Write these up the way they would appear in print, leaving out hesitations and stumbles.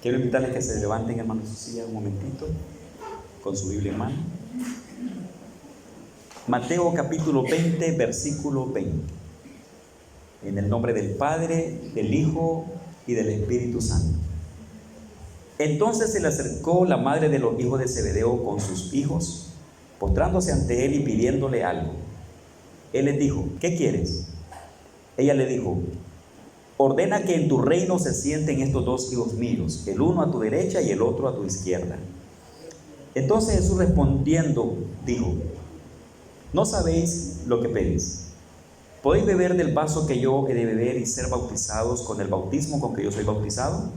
Quiero invitarles que se levanten, hermanos, sus sillas un momentito, con su Biblia en mano. Mateo capítulo 20, versículo 20. En el nombre del Padre, del Hijo y del Espíritu Santo. Entonces se le acercó la madre de los hijos de Zebedeo con sus hijos, postrándose ante él y pidiéndole algo. Él les dijo: ¿qué quieres? Ella le dijo: ordena que en tu reino se sienten estos dos hijos míos, el uno a tu derecha y el otro a tu izquierda. Entonces Jesús respondiendo dijo: ¿no sabéis lo que pedís? ¿Podéis beber del vaso que yo he de beber y ser bautizados con el bautismo con que yo soy bautizado?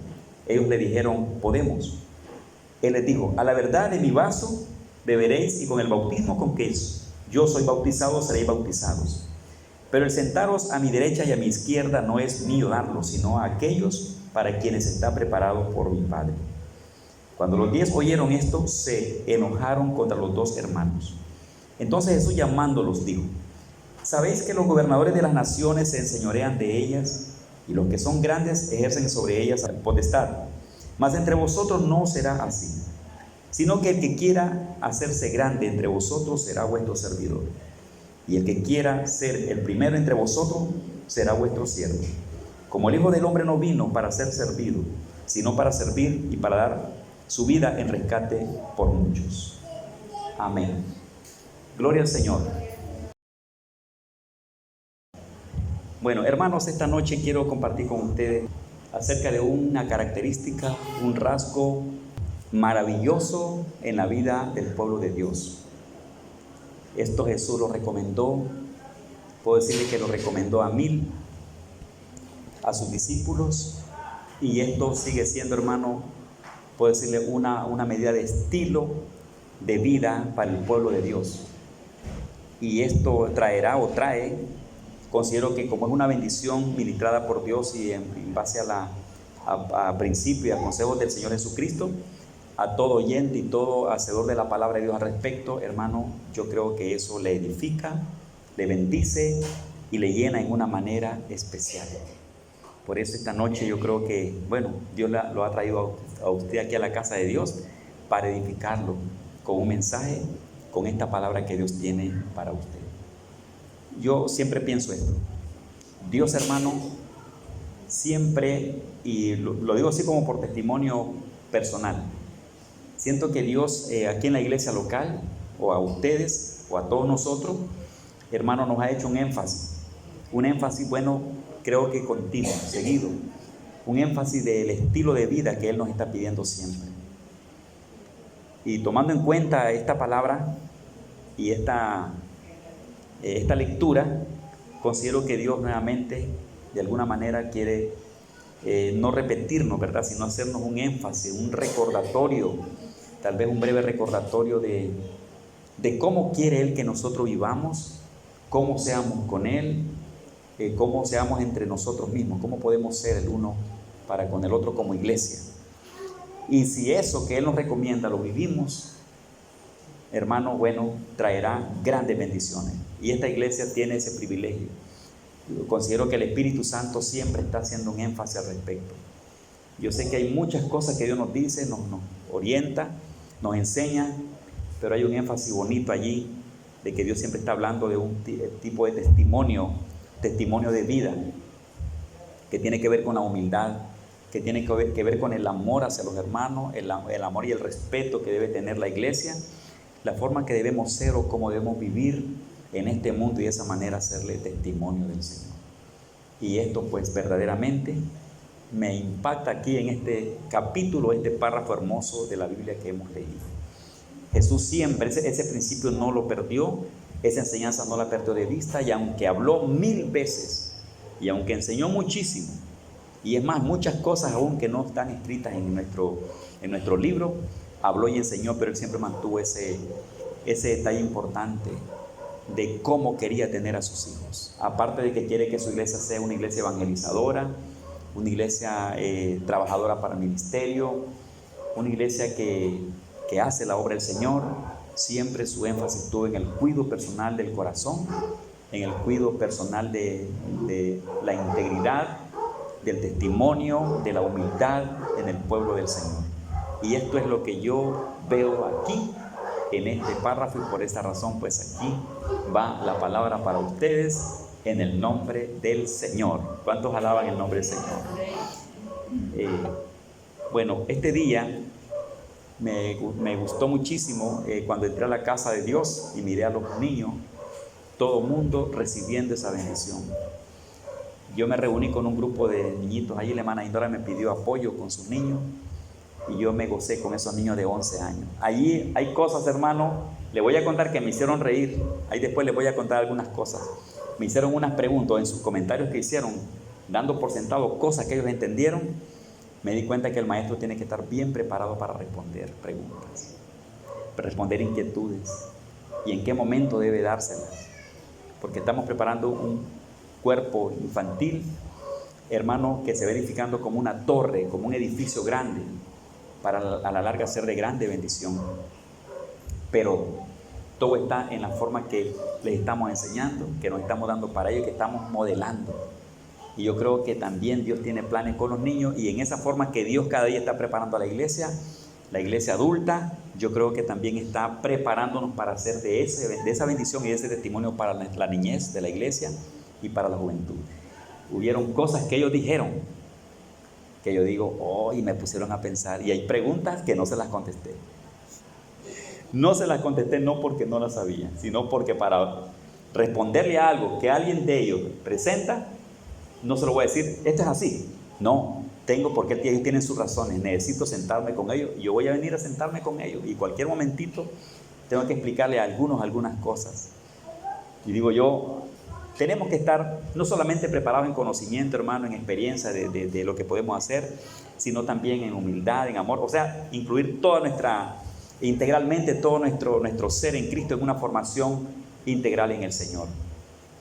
Ellos le dijeron: podemos. Él les dijo: a la verdad de mi vaso beberéis, y con el bautismo con que yo soy bautizado seréis bautizados. Pero el sentaros a mi derecha y a mi izquierda no es mío darlo, sino a aquellos para quienes está preparado por mi Padre. Cuando los 10 oyeron esto, se enojaron contra los dos hermanos. Entonces Jesús, llamándolos, dijo: ¿sabéis que los gobernadores de las naciones se enseñorean de ellas, y los que son grandes ejercen sobre ellas potestad? Mas entre vosotros no será así, sino que el que quiera hacerse grande entre vosotros será vuestro servidor, y el que quiera ser el primero entre vosotros será vuestro siervo. Como el Hijo del Hombre no vino para ser servido, sino para servir y para dar su vida en rescate por muchos. Amén. Gloria al Señor. Bueno, hermanos, esta noche quiero compartir con ustedes acerca de una característica, un rasgo maravilloso en la vida del pueblo de Dios. Esto Jesús lo recomendó, puedo decirle que lo recomendó a 1000, a sus discípulos, y esto sigue siendo, hermano, puedo decirle una medida de estilo de vida para el pueblo de Dios. Y esto traerá o trae, considero que como es una bendición ministrada por Dios y en base a principios y a consejos del Señor Jesucristo, a todo oyente y todo hacedor de la palabra de Dios al respecto, hermano, yo creo que eso le edifica, le bendice y le llena en una manera especial. Por eso esta noche yo creo que, bueno, Dios lo ha traído a usted aquí a la casa de Dios para edificarlo con un mensaje, con esta palabra que Dios tiene para usted. Yo siempre pienso esto: Dios, hermano, siempre, y lo digo así como por testimonio personal, siento que Dios aquí en la iglesia local, o a ustedes, o a todos nosotros, hermano, nos ha hecho un énfasis, bueno, creo que continuo, seguido, un énfasis del estilo de vida que Él nos está pidiendo siempre. Y tomando en cuenta esta palabra y esta lectura, considero que Dios nuevamente, de alguna manera, quiere no repetirnos, ¿verdad?, sino hacernos un énfasis, un recordatorio, tal vez un breve recordatorio de cómo quiere Él que nosotros vivamos, cómo seamos con Él, cómo seamos entre nosotros mismos, cómo podemos ser el uno para con el otro como iglesia. Y si eso que Él nos recomienda lo vivimos, hermano, bueno, traerá grandes bendiciones. Y esta iglesia tiene ese privilegio. Yo considero que el Espíritu Santo siempre está haciendo un énfasis al respecto. Yo sé que hay muchas cosas que Dios nos dice, nos orienta, nos enseña, pero hay un énfasis bonito allí de que Dios siempre está hablando de un tipo de testimonio de vida, que tiene que ver con la humildad, que tiene que ver con el amor hacia los hermanos, el amor y el respeto que debe tener la iglesia, la forma que debemos ser o cómo debemos vivir en este mundo y de esa manera hacerle testimonio del Señor. Y esto pues verdaderamente me impacta aquí en este capítulo, este párrafo hermoso de la Biblia que hemos leído. Jesús siempre ese principio no lo perdió, esa enseñanza no la perdió de vista, y aunque habló 1000 veces y aunque enseñó muchísimo, y es más, muchas cosas aún que no están escritas en nuestro libro, habló y enseñó, pero Él siempre mantuvo ese detalle importante de cómo quería tener a sus hijos. Aparte de que quiere que su iglesia sea una iglesia evangelizadora, una iglesia trabajadora para el ministerio, una iglesia que hace la obra del Señor, siempre su énfasis estuvo en el cuidado personal del corazón, en el cuidado personal de la integridad, del testimonio, de la humildad en el pueblo del Señor. Y esto es lo que yo veo aquí en este párrafo, y por esta razón pues aquí va la palabra para ustedes en el nombre del Señor. ¿Cuántos alaban el nombre del Señor? Bueno, este día me gustó muchísimo cuando entré a la casa de Dios y miré a los niños, todo mundo recibiendo esa bendición. Yo me reuní con un grupo de niñitos, ahí la hermana Indora me pidió apoyo con sus niños y yo me gocé con esos niños de 11 años. Allí hay cosas, hermano, le voy a contar que me hicieron reír, ahí después les voy a contar algunas cosas. Me hicieron unas preguntas en sus comentarios que hicieron, dando por sentado cosas que ellos entendieron. Me di cuenta que el maestro tiene que estar bien preparado para responder preguntas, responder inquietudes y en qué momento debe dárselas, porque estamos preparando un cuerpo infantil, hermano, que se va edificando como una torre, como un edificio grande, para a la larga ser de grande bendición. Pero todo está en la forma que les estamos enseñando, que nos estamos dando para ellos, que estamos modelando. Y yo creo que también Dios tiene planes con los niños, y en esa forma que Dios cada día está preparando a la iglesia adulta, yo creo que también está preparándonos para hacer de esa bendición y de ese testimonio para la niñez de la iglesia y para la juventud. Hubieron cosas que ellos dijeron, que yo digo, y me pusieron a pensar, y hay preguntas que no se las contesté. No se las contesté no porque no las sabía, sino porque para responderle a algo que alguien de ellos presenta, no se lo voy a decir, esto es así. No, porque ellos tienen sus razones, necesito sentarme con ellos, y yo voy a venir a sentarme con ellos, y cualquier momentito tengo que explicarle a algunas cosas. Y digo yo, tenemos que estar no solamente preparados en conocimiento, hermano, en experiencia de lo que podemos hacer, sino también en humildad, en amor, o sea, incluir integralmente todo nuestro ser en Cristo en una formación integral en el Señor,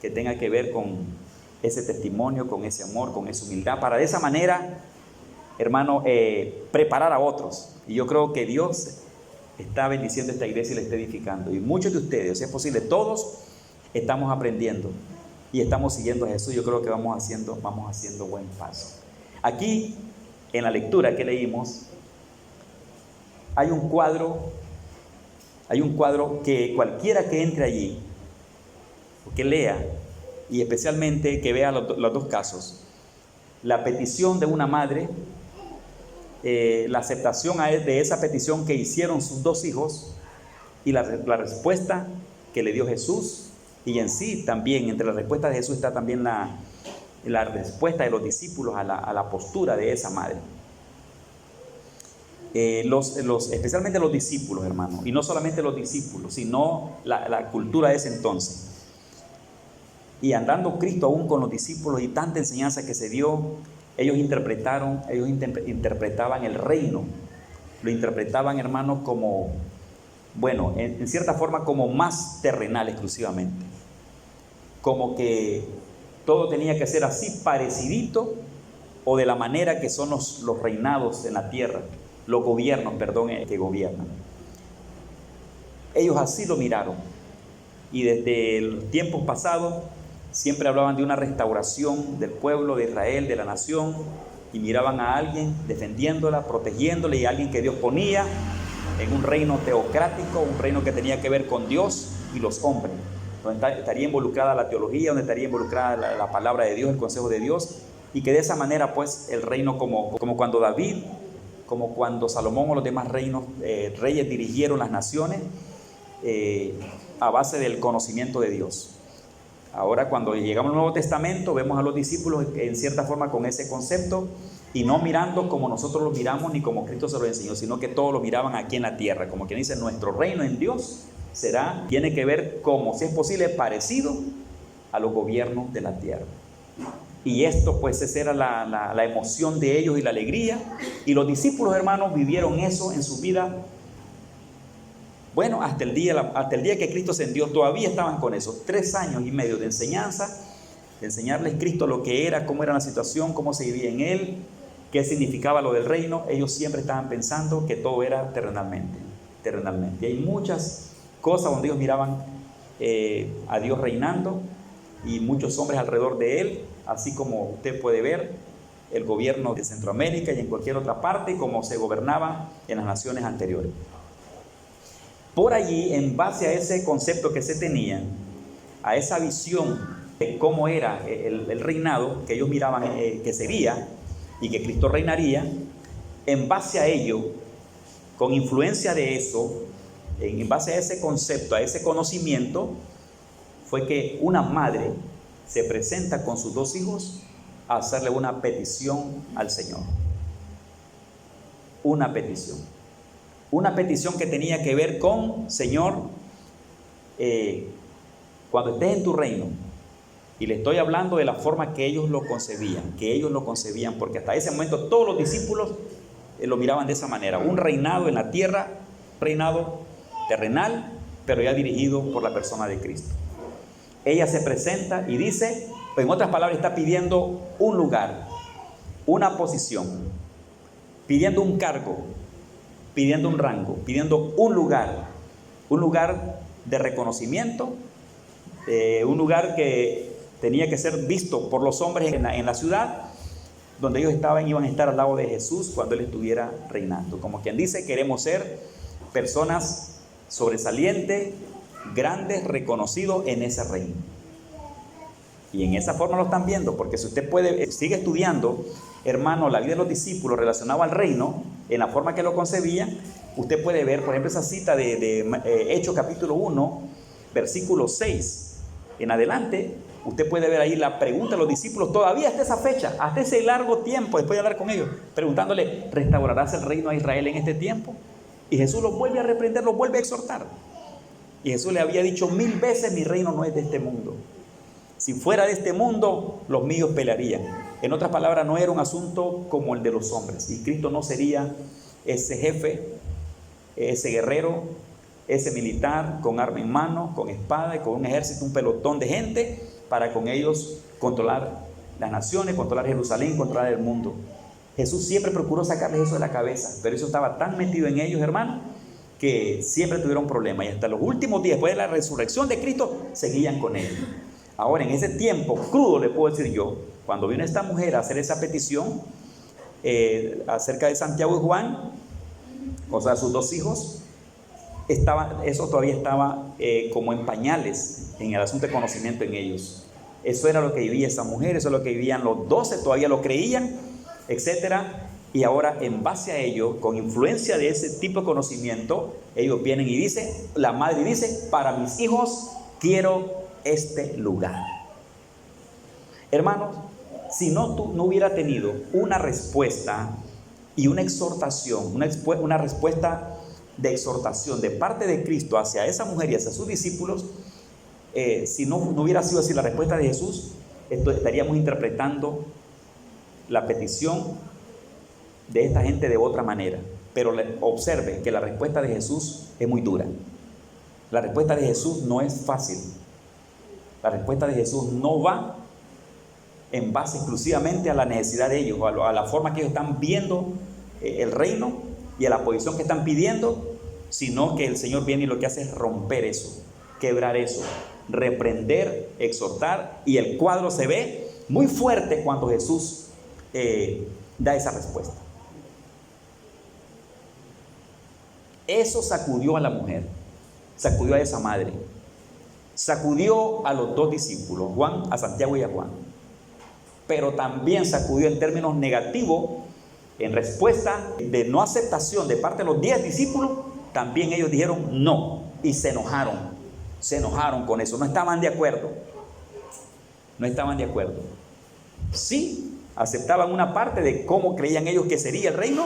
que tenga que ver con ese testimonio, con ese amor, con esa humildad, para de esa manera, hermano, preparar a otros. Y yo creo que Dios está bendiciendo esta iglesia y la está edificando. Y muchos de ustedes, si es posible, todos estamos aprendiendo y estamos siguiendo a Jesús. Yo creo que vamos haciendo buen paso. Aquí, en la lectura que leímos, hay un cuadro que cualquiera que entre allí, o que lea, y especialmente que vea los dos casos, la petición de una madre, la aceptación de esa petición que hicieron sus dos hijos, y la respuesta que le dio Jesús, y en sí también entre las respuestas de Jesús está también la respuesta de los discípulos a la postura de esa madre. Especialmente los discípulos, hermano, y no solamente los discípulos, sino la cultura de ese entonces. Y andando Cristo aún con los discípulos y tanta enseñanza que se dio, ellos interpretaban el reino, lo interpretaban, hermano, como, bueno, en cierta forma como más terrenal exclusivamente, como que todo tenía que ser así parecidito o de la manera que son los reinados en la tierra, los gobiernos, que gobiernan. Ellos así lo miraron, y desde los tiempos pasados siempre hablaban de una restauración del pueblo de Israel, de la nación, y miraban a alguien defendiéndola, protegiéndola, y a alguien que Dios ponía en un reino teocrático, un reino que tenía que ver con Dios y los hombres, donde estaría involucrada la teología, donde estaría involucrada la palabra de Dios, el consejo de Dios, y que de esa manera pues el reino, como cuando David, como cuando Salomón o los demás reyes dirigieron las naciones a base del conocimiento de Dios. Ahora, cuando llegamos al Nuevo Testamento, vemos a los discípulos en cierta forma con ese concepto, y no mirando como nosotros lo miramos ni como Cristo se lo enseñó, sino que todos lo miraban aquí en la tierra, como quien dice, nuestro reino en Dios tiene que ver como, si es posible, parecido a los gobiernos de la tierra. Y esto pues esa era la emoción de ellos y la alegría, y los discípulos, hermanos, vivieron eso en su vida. Bueno, hasta el día que Cristo ascendió, todavía estaban con eso, 3 años y medio de enseñanza, de enseñarles Cristo lo que era, cómo era la situación, cómo se vivía en Él, qué significaba lo del reino. Ellos siempre estaban pensando que todo era terrenalmente. Y hay muchas cosas donde ellos miraban a Dios reinando, y muchos hombres alrededor de Él, así como usted puede ver, el gobierno de Centroamérica y en cualquier otra parte, como se gobernaba en las naciones anteriores. Por allí, en base a ese concepto que se tenía, a esa visión de cómo era el reinado que ellos miraban que sería y que Cristo reinaría, en base a ello, con influencia de eso, en base a ese concepto, a ese conocimiento, fue que una madre se presenta con sus dos hijos a hacerle una petición al Señor. Una petición. Una petición que tenía que ver con, Señor, cuando estés en tu reino, y le estoy hablando de la forma que ellos lo concebían, porque hasta ese momento todos los discípulos lo miraban de esa manera, un reinado en la tierra, reinado terrenal, pero ya dirigido por la persona de Cristo. Ella se presenta y dice, en otras palabras, está pidiendo un lugar, una posición, pidiendo un cargo, pidiendo un rango, pidiendo un lugar de reconocimiento, un lugar que tenía que ser visto por los hombres en la ciudad, donde ellos iban a estar al lado de Jesús cuando Él estuviera reinando. Como quien dice, queremos ser personas sobresalientes, grandes, reconocidos en ese reino. Y en esa forma lo están viendo, porque si usted sigue estudiando, hermano, la vida de los discípulos relacionada al reino, en la forma que lo concebían, usted puede ver, por ejemplo, esa cita de Hechos capítulo 1, versículo 6 en adelante. Usted puede ver ahí la pregunta de los discípulos, todavía hasta esa fecha, hasta ese largo tiempo, después de hablar con ellos, preguntándole, ¿restaurarás el reino a Israel en este tiempo? Y Jesús los vuelve a reprender, los vuelve a exhortar. Y Jesús le había dicho 1000 veces, mi reino no es de este mundo. Si fuera de este mundo, los míos pelearían. En otras palabras, no era un asunto como el de los hombres. Y Cristo no sería ese jefe, ese guerrero, ese militar con arma en mano, con espada y con un ejército, un pelotón de gente, para con ellos controlar las naciones, controlar Jerusalén, controlar el mundo. Jesús siempre procuró sacarles eso de la cabeza, pero eso estaba tan metido en ellos, hermano, que siempre tuvieron problemas. Y hasta los últimos días, después de la resurrección de Cristo, seguían con él. Ahora, en ese tiempo crudo, le puedo decir yo, cuando vino esta mujer a hacer esa petición acerca de Santiago y Juan, o sea, sus dos hijos, eso todavía estaba como en pañales en el asunto de conocimiento en ellos. Eso era lo que vivía esa mujer, eso es lo que vivían los 12, todavía lo creían, etcétera. Y ahora, en base a ello, con influencia de ese tipo de conocimiento, ellos vienen y dicen, la madre dice, para mis hijos quiero este lugar. Hermanos, si no hubiera tenido una respuesta y una exhortación, una respuesta de exhortación de parte de Cristo hacia esa mujer y hacia sus discípulos, si no hubiera sido así la respuesta de Jesús, estaríamos interpretando la petición de esta gente de otra manera. Pero observe que la respuesta de Jesús es muy dura. La respuesta de Jesús no es fácil. La respuesta de Jesús no va en base exclusivamente a la necesidad de ellos, a la forma que ellos están viendo el reino y a la posición que están pidiendo, sino que el Señor viene y lo que hace es romper eso, quebrar eso, reprender, exhortar, y el cuadro se ve muy fuerte cuando Jesús da esa respuesta. Eso sacudió a la mujer, sacudió a esa madre, sacudió a los dos discípulos, a Santiago y a Juan, pero también sacudió en términos negativos, en respuesta de no aceptación de parte de los 10 discípulos. También ellos dijeron no y se enojaron con eso, no estaban de acuerdo. Sí, aceptaban una parte de cómo creían ellos que sería el reino,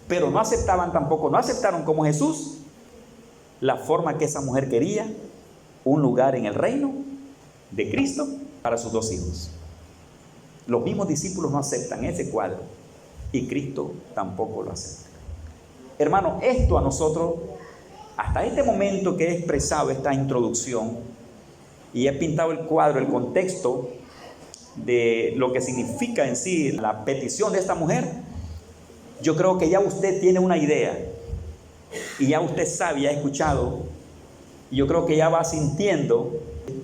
pero no aceptaron como Jesús la forma que esa mujer quería un lugar en el reino de Cristo para sus dos hijos. Los mismos discípulos no aceptan ese cuadro y Cristo tampoco lo acepta. Hermano, esto a nosotros, hasta este momento que he expresado esta introducción y he pintado el cuadro, el contexto de lo que significa en sí la petición de esta mujer, yo creo que ya usted tiene una idea y ya usted sabe, ya ha escuchado, y yo creo que ya va sintiendo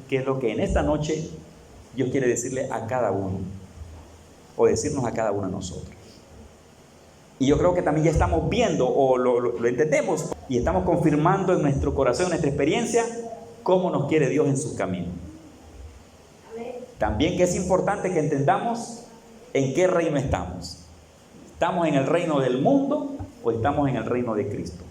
qué es lo que en esta noche Dios quiere decirle a cada uno. o decirnos a cada uno de nosotros. Y yo creo que también ya estamos viendo o lo entendemos y estamos confirmando en nuestro corazón, en nuestra experiencia, cómo nos quiere Dios en su camino. También que es importante que entendamos en qué reino estamos. ¿Estamos en el reino del mundo o estamos en el reino de Cristo?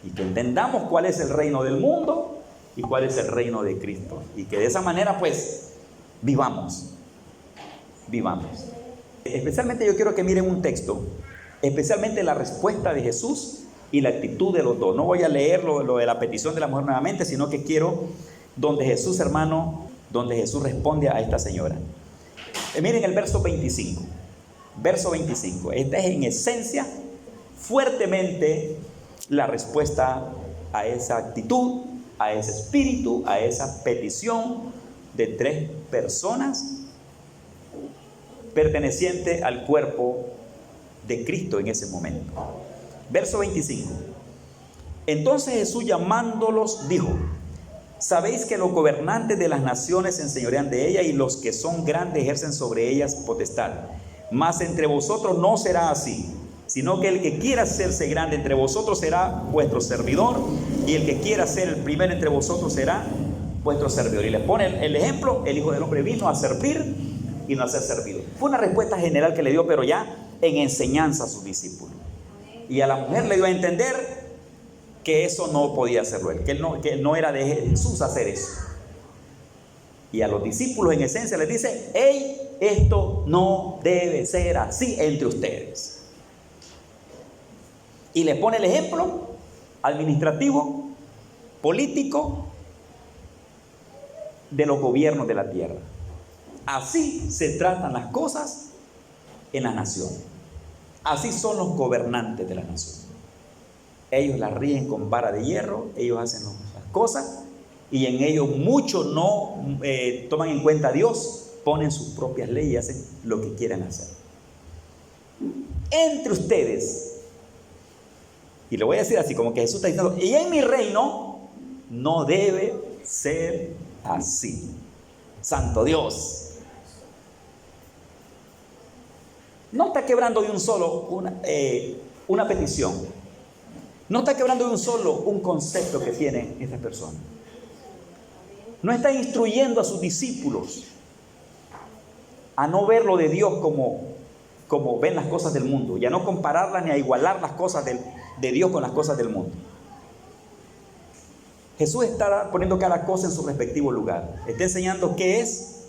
Y que entendamos cuál es el reino del mundo y cuál es el reino de Cristo. Y que de esa manera pues vivamos. Especialmente yo quiero que miren un texto, especialmente la respuesta de Jesús y la actitud de los dos. No voy a leer lo de la petición de la mujer nuevamente, sino que quiero donde Jesús, hermano, donde Jesús responde a esta señora. Miren el verso 25. Verso 25. Esta es en esencia fuertemente la respuesta a esa actitud, a ese espíritu, a esa petición de 3 personas pertenecientes al cuerpo de Cristo en ese momento. Verso 25. Entonces Jesús, llamándolos, dijo: sabéis que los gobernantes de las naciones se enseñorean de ellas y los que son grandes ejercen sobre ellas potestad. Mas entre vosotros no será así, sino que el que quiera hacerse grande entre vosotros será vuestro servidor, y el que quiera ser el primero entre vosotros será vuestro servidor. Y les pone el ejemplo: el Hijo del Hombre vino a servir y no a ser servido. Fue una respuesta general que le dio, pero ya en enseñanza a sus discípulos. Y a la mujer le dio a entender que eso no podía hacerlo él, que no era de Jesús hacer eso. Y a los discípulos en esencia les dice: hey, esto no debe ser así entre ustedes. Y le pone el ejemplo administrativo, político, de los gobiernos de la tierra. Así se tratan las cosas en la nación. Así son los gobernantes de la nación. Ellos las ríen con vara de hierro, ellos hacen las cosas y en ellos muchos no toman en cuenta a Dios, ponen sus propias leyes y hacen lo que quieran hacer. Entre ustedes, y lo voy a decir así, como que Jesús está diciendo: y en mi reino no debe ser así. Santo Dios. No está quebrando de un solo una petición. No está quebrando de un solo un concepto que tiene esta persona. No está instruyendo a sus discípulos a no ver lo de Dios como ven las cosas del mundo, y a no compararlas ni a igualar las cosas de Dios con las cosas del mundo. Jesús está poniendo cada cosa en su respectivo lugar. Está enseñando qué es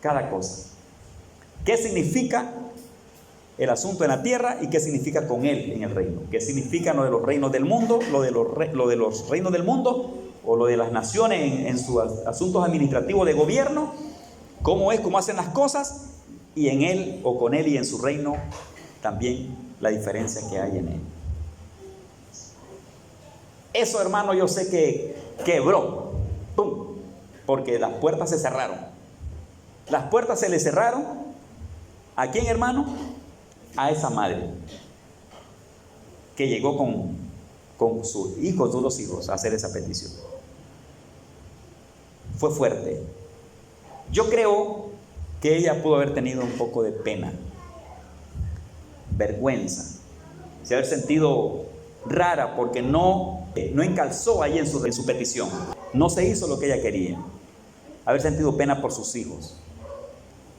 cada cosa, qué significa el asunto en la tierra y qué significa con él en el reino. ¿Qué significa lo de los reinos del mundo, lo de los reinos del mundo o lo de las naciones en sus asuntos administrativos de gobierno? ¿Cómo es, cómo hacen las cosas? Y en él o con él y en su reino también la diferencia que hay en él. Eso, hermano, yo sé que quebró, ¡pum!, porque las puertas se cerraron. Las puertas se le cerraron. ¿A quién, hermano? A esa madre que llegó con sus hijos, sus 2 hijos, a hacer esa petición. Fue fuerte. Yo creo que ella pudo haber tenido un poco de pena, vergüenza, se haber sentido rara porque no encalzó ahí en su petición, no se hizo lo que ella quería, haber sentido pena por sus hijos,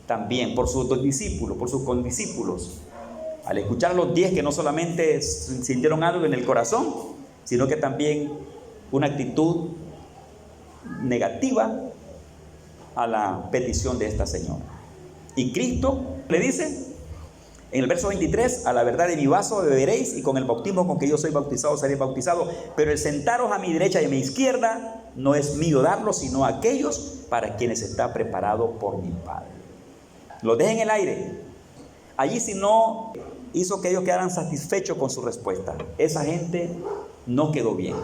también por sus 2 discípulos, por sus condiscípulos, al escuchar a los 10 que no solamente sintieron algo en el corazón, sino que también una actitud negativa a la petición de esta señora. Y Cristo le dice en el verso 23: a la verdad de mi vaso beberéis, y con el bautismo con que yo soy bautizado seréis bautizados, pero el sentaros a mi derecha y a mi izquierda no es mío darlo, sino a aquellos para quienes está preparado por mi Padre. Lo deja en el aire. Allí, si no hizo que ellos quedaran satisfechos con su respuesta, esa gente no quedó bien.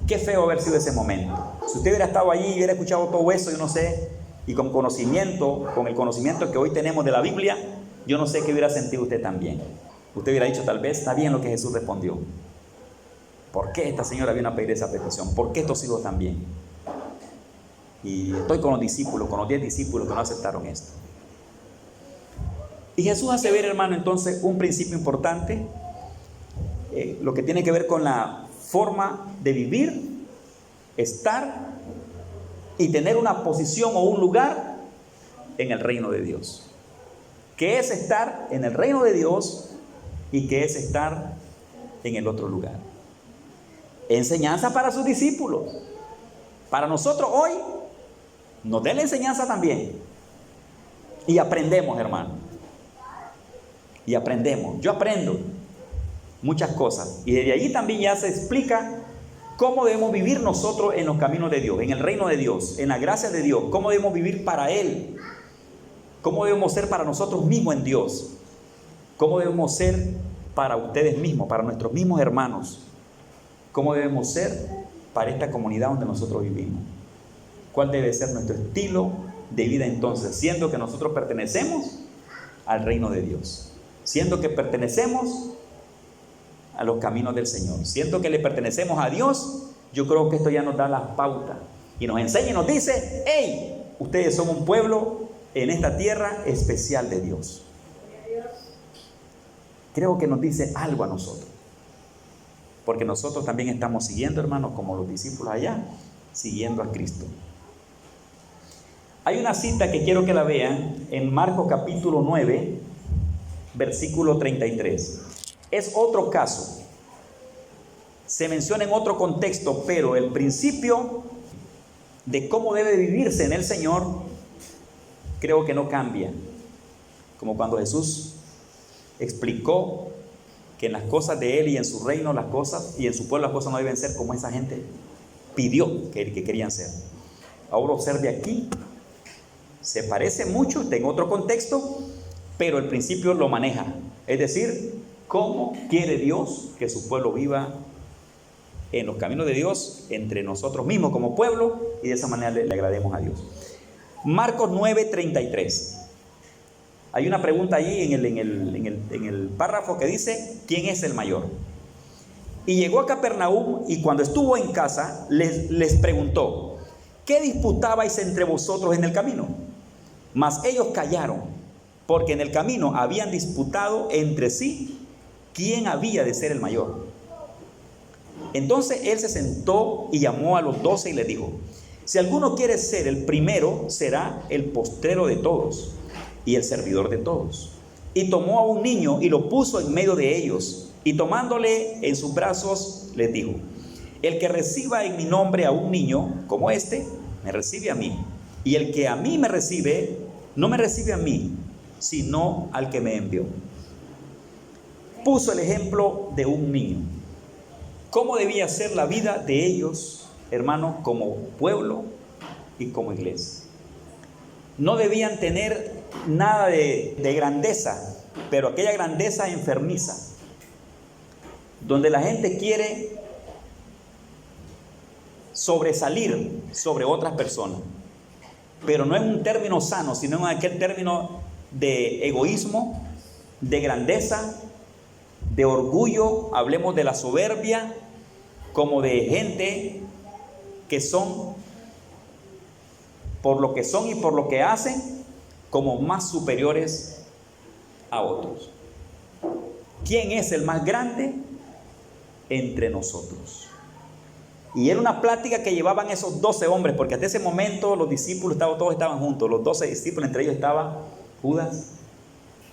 Qué feo haber sido ese momento. Si usted hubiera estado allí y hubiera escuchado todo eso, yo no sé, y con el conocimiento que hoy tenemos de la Biblia, yo no sé qué hubiera sentido usted también. Usted hubiera dicho: tal vez está bien lo que Jesús respondió. ¿Por qué esta señora vino a pedir esa petición? ¿Por qué estos hijos también? Y estoy con los discípulos, con los 10 discípulos que no aceptaron esto. Y Jesús hace ver, hermano, entonces un principio importante, lo que tiene que ver con la forma de vivir, estar y tener una posición o un lugar en el reino de Dios. ¿Qué es estar en el reino de Dios y qué es estar en el otro lugar? Enseñanza para sus discípulos. Para nosotros hoy nos da la enseñanza también. Y aprendemos, hermano. Y aprendemos. Yo aprendo muchas cosas. Y desde allí también ya se explica cómo debemos vivir nosotros en los caminos de Dios, en el reino de Dios, en la gracia de Dios. Cómo debemos vivir para Él. Cómo debemos ser para nosotros mismos en Dios. Cómo debemos ser para ustedes mismos, para nuestros mismos hermanos. Cómo debemos ser para esta comunidad donde nosotros vivimos. ¿Cuál debe ser nuestro estilo de vida entonces? Siendo que nosotros pertenecemos al reino de Dios. Siendo que pertenecemos a los caminos del Señor. Siendo que le pertenecemos a Dios, yo creo que esto ya nos da la pauta. Y nos enseña y nos dice, hey, ustedes son un pueblo en esta tierra especial de Dios. Creo que nos dice algo a nosotros. Porque nosotros también estamos siguiendo, hermanos, como los discípulos allá, siguiendo a Cristo. Hay una cita que quiero que la vean en Marcos capítulo 9, versículo 33. Es otro caso. Se menciona en otro contexto, pero el principio de cómo debe vivirse en el Señor, creo que no cambia. Como cuando Jesús explicó que en las cosas de Él y en su reino las cosas, y en su pueblo las cosas no deben ser como esa gente pidió que querían ser. Ahora observe aquí, se parece mucho, está en otro contexto, pero el principio lo maneja. Es decir, cómo quiere Dios que su pueblo viva en los caminos de Dios, entre nosotros mismos como pueblo, y de esa manera le agrademos a Dios. Marcos 9:33. Hay una pregunta allí en el párrafo que dice, ¿quién es el mayor? Y llegó a Capernaum y cuando estuvo en casa les preguntó, ¿qué disputabais entre vosotros en el camino? Mas ellos callaron, porque en el camino habían disputado entre sí quién había de ser el mayor. Entonces él se sentó y llamó a los 12 y les dijo, si alguno quiere ser el primero, será el postrero de todos y el servidor de todos. Y tomó a un niño y lo puso en medio de ellos, y tomándole en sus brazos, les dijo, el que reciba en mi nombre a un niño como este, me recibe a mí. Y el que a mí me recibe, no me recibe a mí, sino al que me envió. Puso el ejemplo de un niño. ¿Cómo debía ser la vida de ellos, hermanos, como pueblo y como iglesia? No debían tener nada de grandeza, pero aquella grandeza enfermiza, donde la gente quiere sobresalir sobre otras personas, pero no en un término sano, sino en aquel término de egoísmo, de grandeza, de orgullo. Hablemos de la soberbia, como de gente que son, por lo que son y por lo que hacen, como más superiores a otros. ¿Quién es el más grande entre nosotros? Y era una plática que llevaban esos 12 hombres, porque hasta ese momento los discípulos todos estaban juntos, los 12 discípulos, entre ellos estaba Judas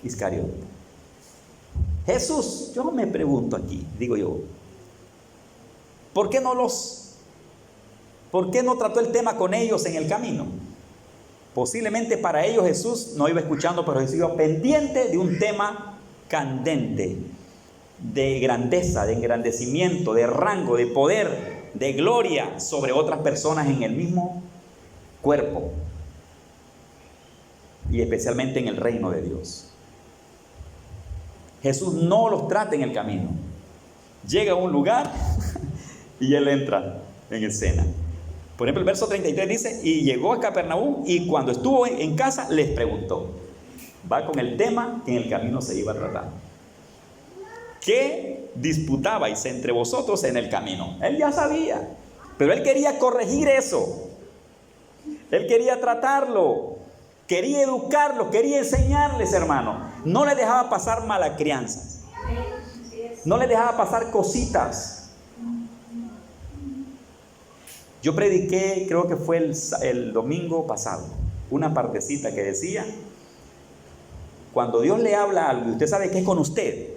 Iscariote. Jesús, yo me pregunto aquí, digo yo, ¿por qué no trató el tema con ellos en el camino? Posiblemente para ellos Jesús no iba escuchando, pero Jesús iba pendiente de un tema candente, de grandeza, de engrandecimiento, de rango, de poder, de gloria sobre otras personas en el mismo cuerpo, y especialmente en el reino de Dios. Jesús no los trata en el camino. Llega a un lugar y Él entra en escena. Por ejemplo, el verso 33 dice, y llegó a Capernaum y cuando estuvo en casa les preguntó. Va con el tema que en el camino se iba a tratar. ¿Qué disputabais entre vosotros en el camino? Él ya sabía, pero Él quería corregir eso. Él quería tratarlo, quería educarlo, quería enseñarles, hermano. No les dejaba pasar malas crianzas. No les dejaba pasar cositas. Yo prediqué, creo que fue el domingo pasado, una partecita que decía: cuando Dios le habla algo y usted sabe que es con usted,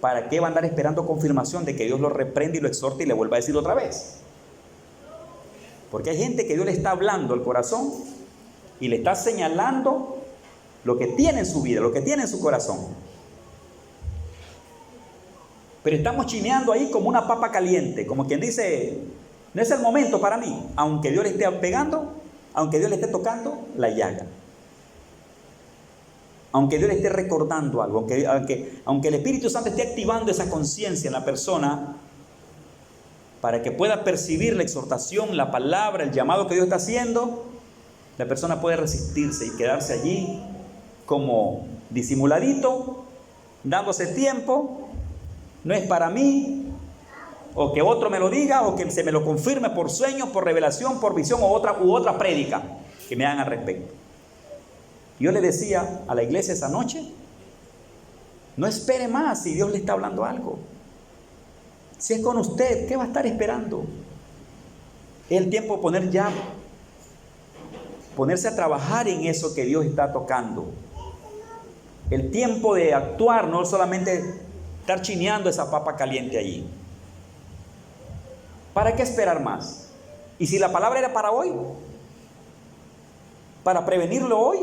¿para qué va a andar esperando confirmación de que Dios lo reprende y lo exhorte y le vuelva a decir otra vez? Porque hay gente que Dios le está hablando al corazón y le está señalando lo que tiene en su vida, lo que tiene en su corazón. Pero estamos chineando ahí como una papa caliente, como quien dice: no es el momento para mí, aunque Dios le esté pegando, aunque Dios le esté tocando la llaga, aunque Dios le esté recordando algo, aunque el Espíritu Santo esté activando esa conciencia en la persona para que pueda percibir la exhortación, la palabra, el llamado que Dios está haciendo, la persona puede resistirse y quedarse allí como disimuladito, dándose tiempo. No es para mí, o que otro me lo diga, o que se me lo confirme por sueño, por revelación, por visión, u otra prédica que me hagan al respecto. Yo le decía a la iglesia esa noche: no espere más si Dios le está hablando algo. Si es con usted, ¿qué va a estar esperando? Es el tiempo de ponerse a trabajar en eso que Dios está tocando. El tiempo de actuar, no solamente estar chineando esa papa caliente allí. ¿Para qué esperar más? Y si la palabra era para hoy, para prevenirlo hoy,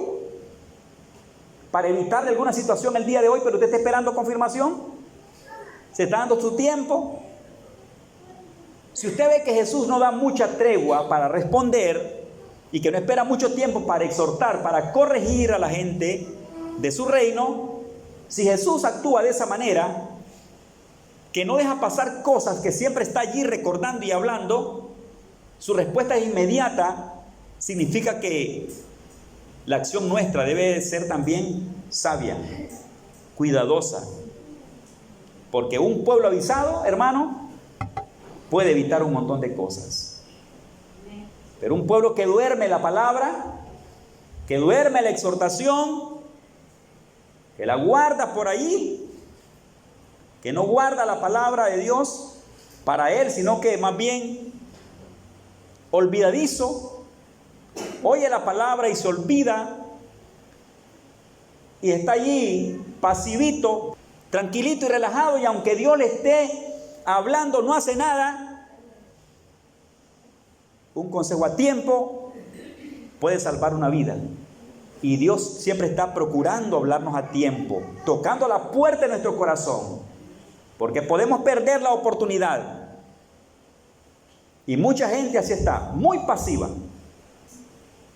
para evitarle alguna situación el día de hoy, pero usted está esperando confirmación, se está dando su tiempo. Si usted ve que Jesús no da mucha tregua para responder y que no espera mucho tiempo para exhortar, para corregir a la gente de su reino, si Jesús actúa de esa manera, que no deja pasar cosas, que siempre está allí recordando y hablando, su respuesta es inmediata, significa que la acción nuestra debe ser también sabia, cuidadosa. Porque un pueblo avisado, hermano, puede evitar un montón de cosas. Pero un pueblo que duerme la palabra, que duerme la exhortación, que la guarda por ahí, que no guarda la palabra de Dios para él, sino que más bien olvidadizo, oye la palabra y se olvida, y está allí pasivito, tranquilito y relajado, y aunque Dios le esté hablando, no hace nada. Un consejo a tiempo puede salvar una vida. Y Dios siempre está procurando hablarnos a tiempo, tocando la puerta de nuestro corazón, porque podemos perder la oportunidad. Y mucha gente así está, muy pasiva,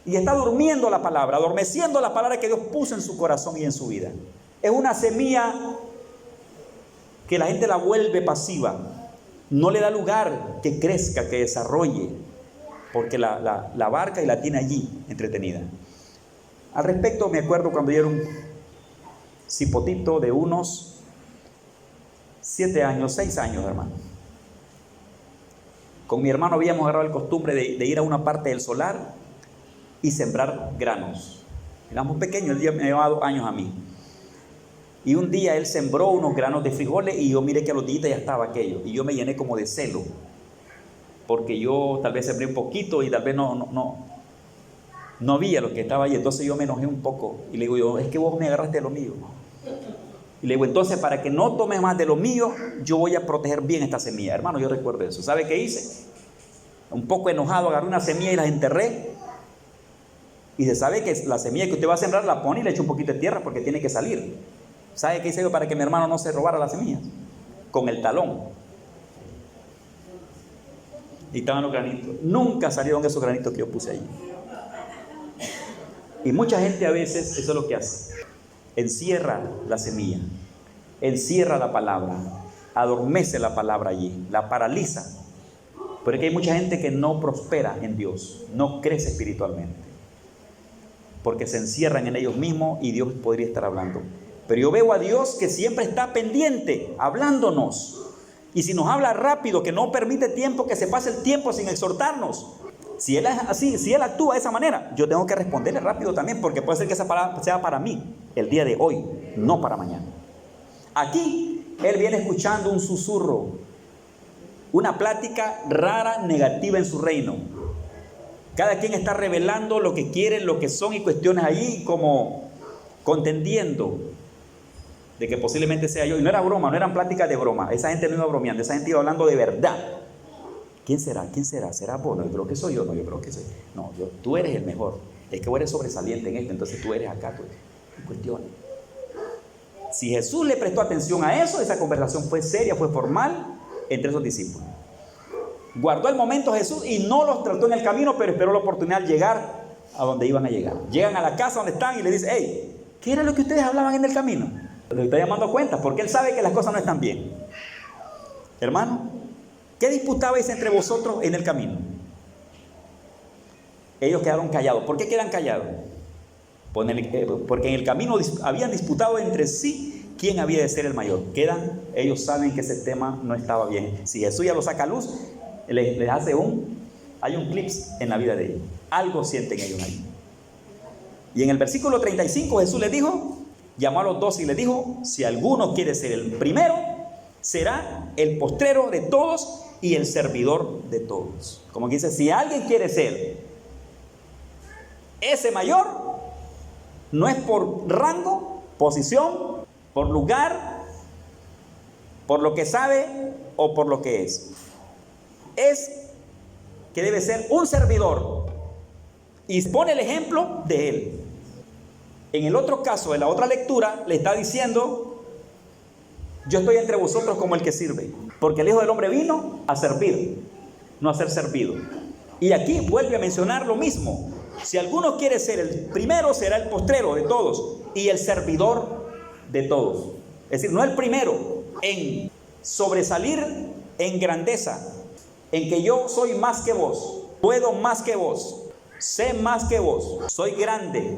y está durmiendo la palabra, adormeciendo la palabra que Dios puso en su corazón y en su vida. Es una semilla que la gente la vuelve pasiva, no le da lugar que crezca, que desarrolle, porque la abarca y la tiene allí entretenida. Al respecto, me acuerdo cuando yo era un cipotito de unos 7 años, 6 años, hermano. Con mi hermano habíamos agarrado la costumbre de ir a una parte del solar y sembrar granos. Éramos pequeños, él me llevaba 2 años a mí. Y un día él sembró unos granos de frijoles y yo miré que a los días ya estaba aquello. Y yo me llené como de celo, porque yo tal vez sembré un poquito y tal vez no había lo que estaba ahí. Entonces yo me enojé un poco y le digo: es que vos me agarraste de lo mío. Y le digo: entonces, para que no tomes más de lo mío, yo voy a proteger bien esta semilla. Hermano, yo recuerdo eso. ¿Sabe qué hice? Un poco enojado, agarré una semilla y la enterré. Y se sabe que la semilla que usted va a sembrar la pone y le echa un poquito de tierra porque tiene que salir. ¿Sabe qué hice yo para que mi hermano no se robara las semillas? Con el talón. Y estaban los granitos. Nunca salieron esos granitos que yo puse ahí. Y mucha gente a veces eso es lo que hace. Encierra la semilla, encierra la palabra, adormece la palabra allí, la paraliza. Pero es que hay mucha gente que no prospera en Dios, no crece espiritualmente, porque se encierran en ellos mismos y Dios podría estar hablando. Pero yo veo a Dios que siempre está pendiente, hablándonos. Y si nos habla rápido, que no permite tiempo, que se pase el tiempo sin exhortarnos. Si Él actúa de esa manera, yo tengo que responderle rápido también, porque puede ser que esa palabra sea para mí. el día de hoy, no para mañana. Aquí él viene escuchando un susurro, una plática rara, negativa en su reino. Cada quien está revelando lo que quieren, lo que son y cuestiones allí, como contendiendo de que posiblemente sea yo. Y no era broma, no eran pláticas de broma. Esa gente no iba bromeando, esa gente iba hablando de verdad. ¿Quién será? ¿Quién será? ¿Será vos? No, yo creo que soy yo. No, yo creo que soy. No, tú eres el mejor. Es que vos eres sobresaliente en esto, entonces tú eres acá. Cuestiones. Si Jesús le prestó atención a eso, esa conversación fue seria, fue formal entre esos discípulos. Guardó el momento Jesús y no los trató en el camino, pero esperó la oportunidad de llegar a donde iban a llegar. Llegan a la casa donde están y le dicen: hey, ¿qué era lo que ustedes hablaban en el camino? Le está llamando a cuenta porque él sabe que las cosas no están bien. Hermano, ¿qué disputabais entre vosotros en el camino? Ellos quedaron callados. ¿Por qué quedan callados? Porque en el camino habían disputado entre sí quién había de ser el mayor. Ellos saben que ese tema no estaba bien. Si Jesús ya lo saca a luz, les hace hay un clips en la vida de ellos. Algo sienten ellos ahí. Y en el versículo 35 Jesús les dijo, llamó a los 12 y les dijo: si alguno quiere ser el primero, será el postrero de todos y el servidor de todos. Como que dice, si alguien quiere ser ese mayor, no es por rango, posición, por lugar, por lo que sabe o por lo que es. Es que debe ser un servidor. Y pone el ejemplo de él. En el otro caso, en la otra lectura, le está diciendo: yo estoy entre vosotros como el que sirve. Porque el Hijo del Hombre vino a servir, no a ser servido. Y aquí vuelve a mencionar lo mismo. Si alguno quiere ser el primero, será el postrero de todos y el servidor de todos. Es decir, no el primero en sobresalir en grandeza, en que yo soy más que vos, puedo más que vos, sé más que vos, soy grande,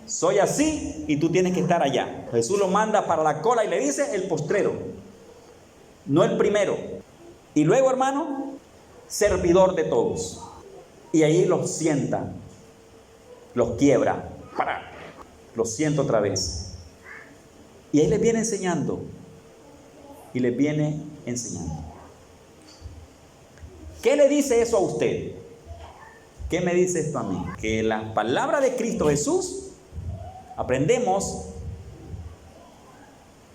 soy así y tú tienes que estar allá. Jesús lo manda para la cola y le dice: el postrero, no el primero. Y luego, hermano, servidor de todos. Y ahí los sienta, los quiebra, los sienta otra vez. Y ahí les viene enseñando. Y les viene enseñando. ¿Qué le dice eso a usted? ¿Qué me dice esto a mí? Que la palabra de Cristo Jesús aprendemos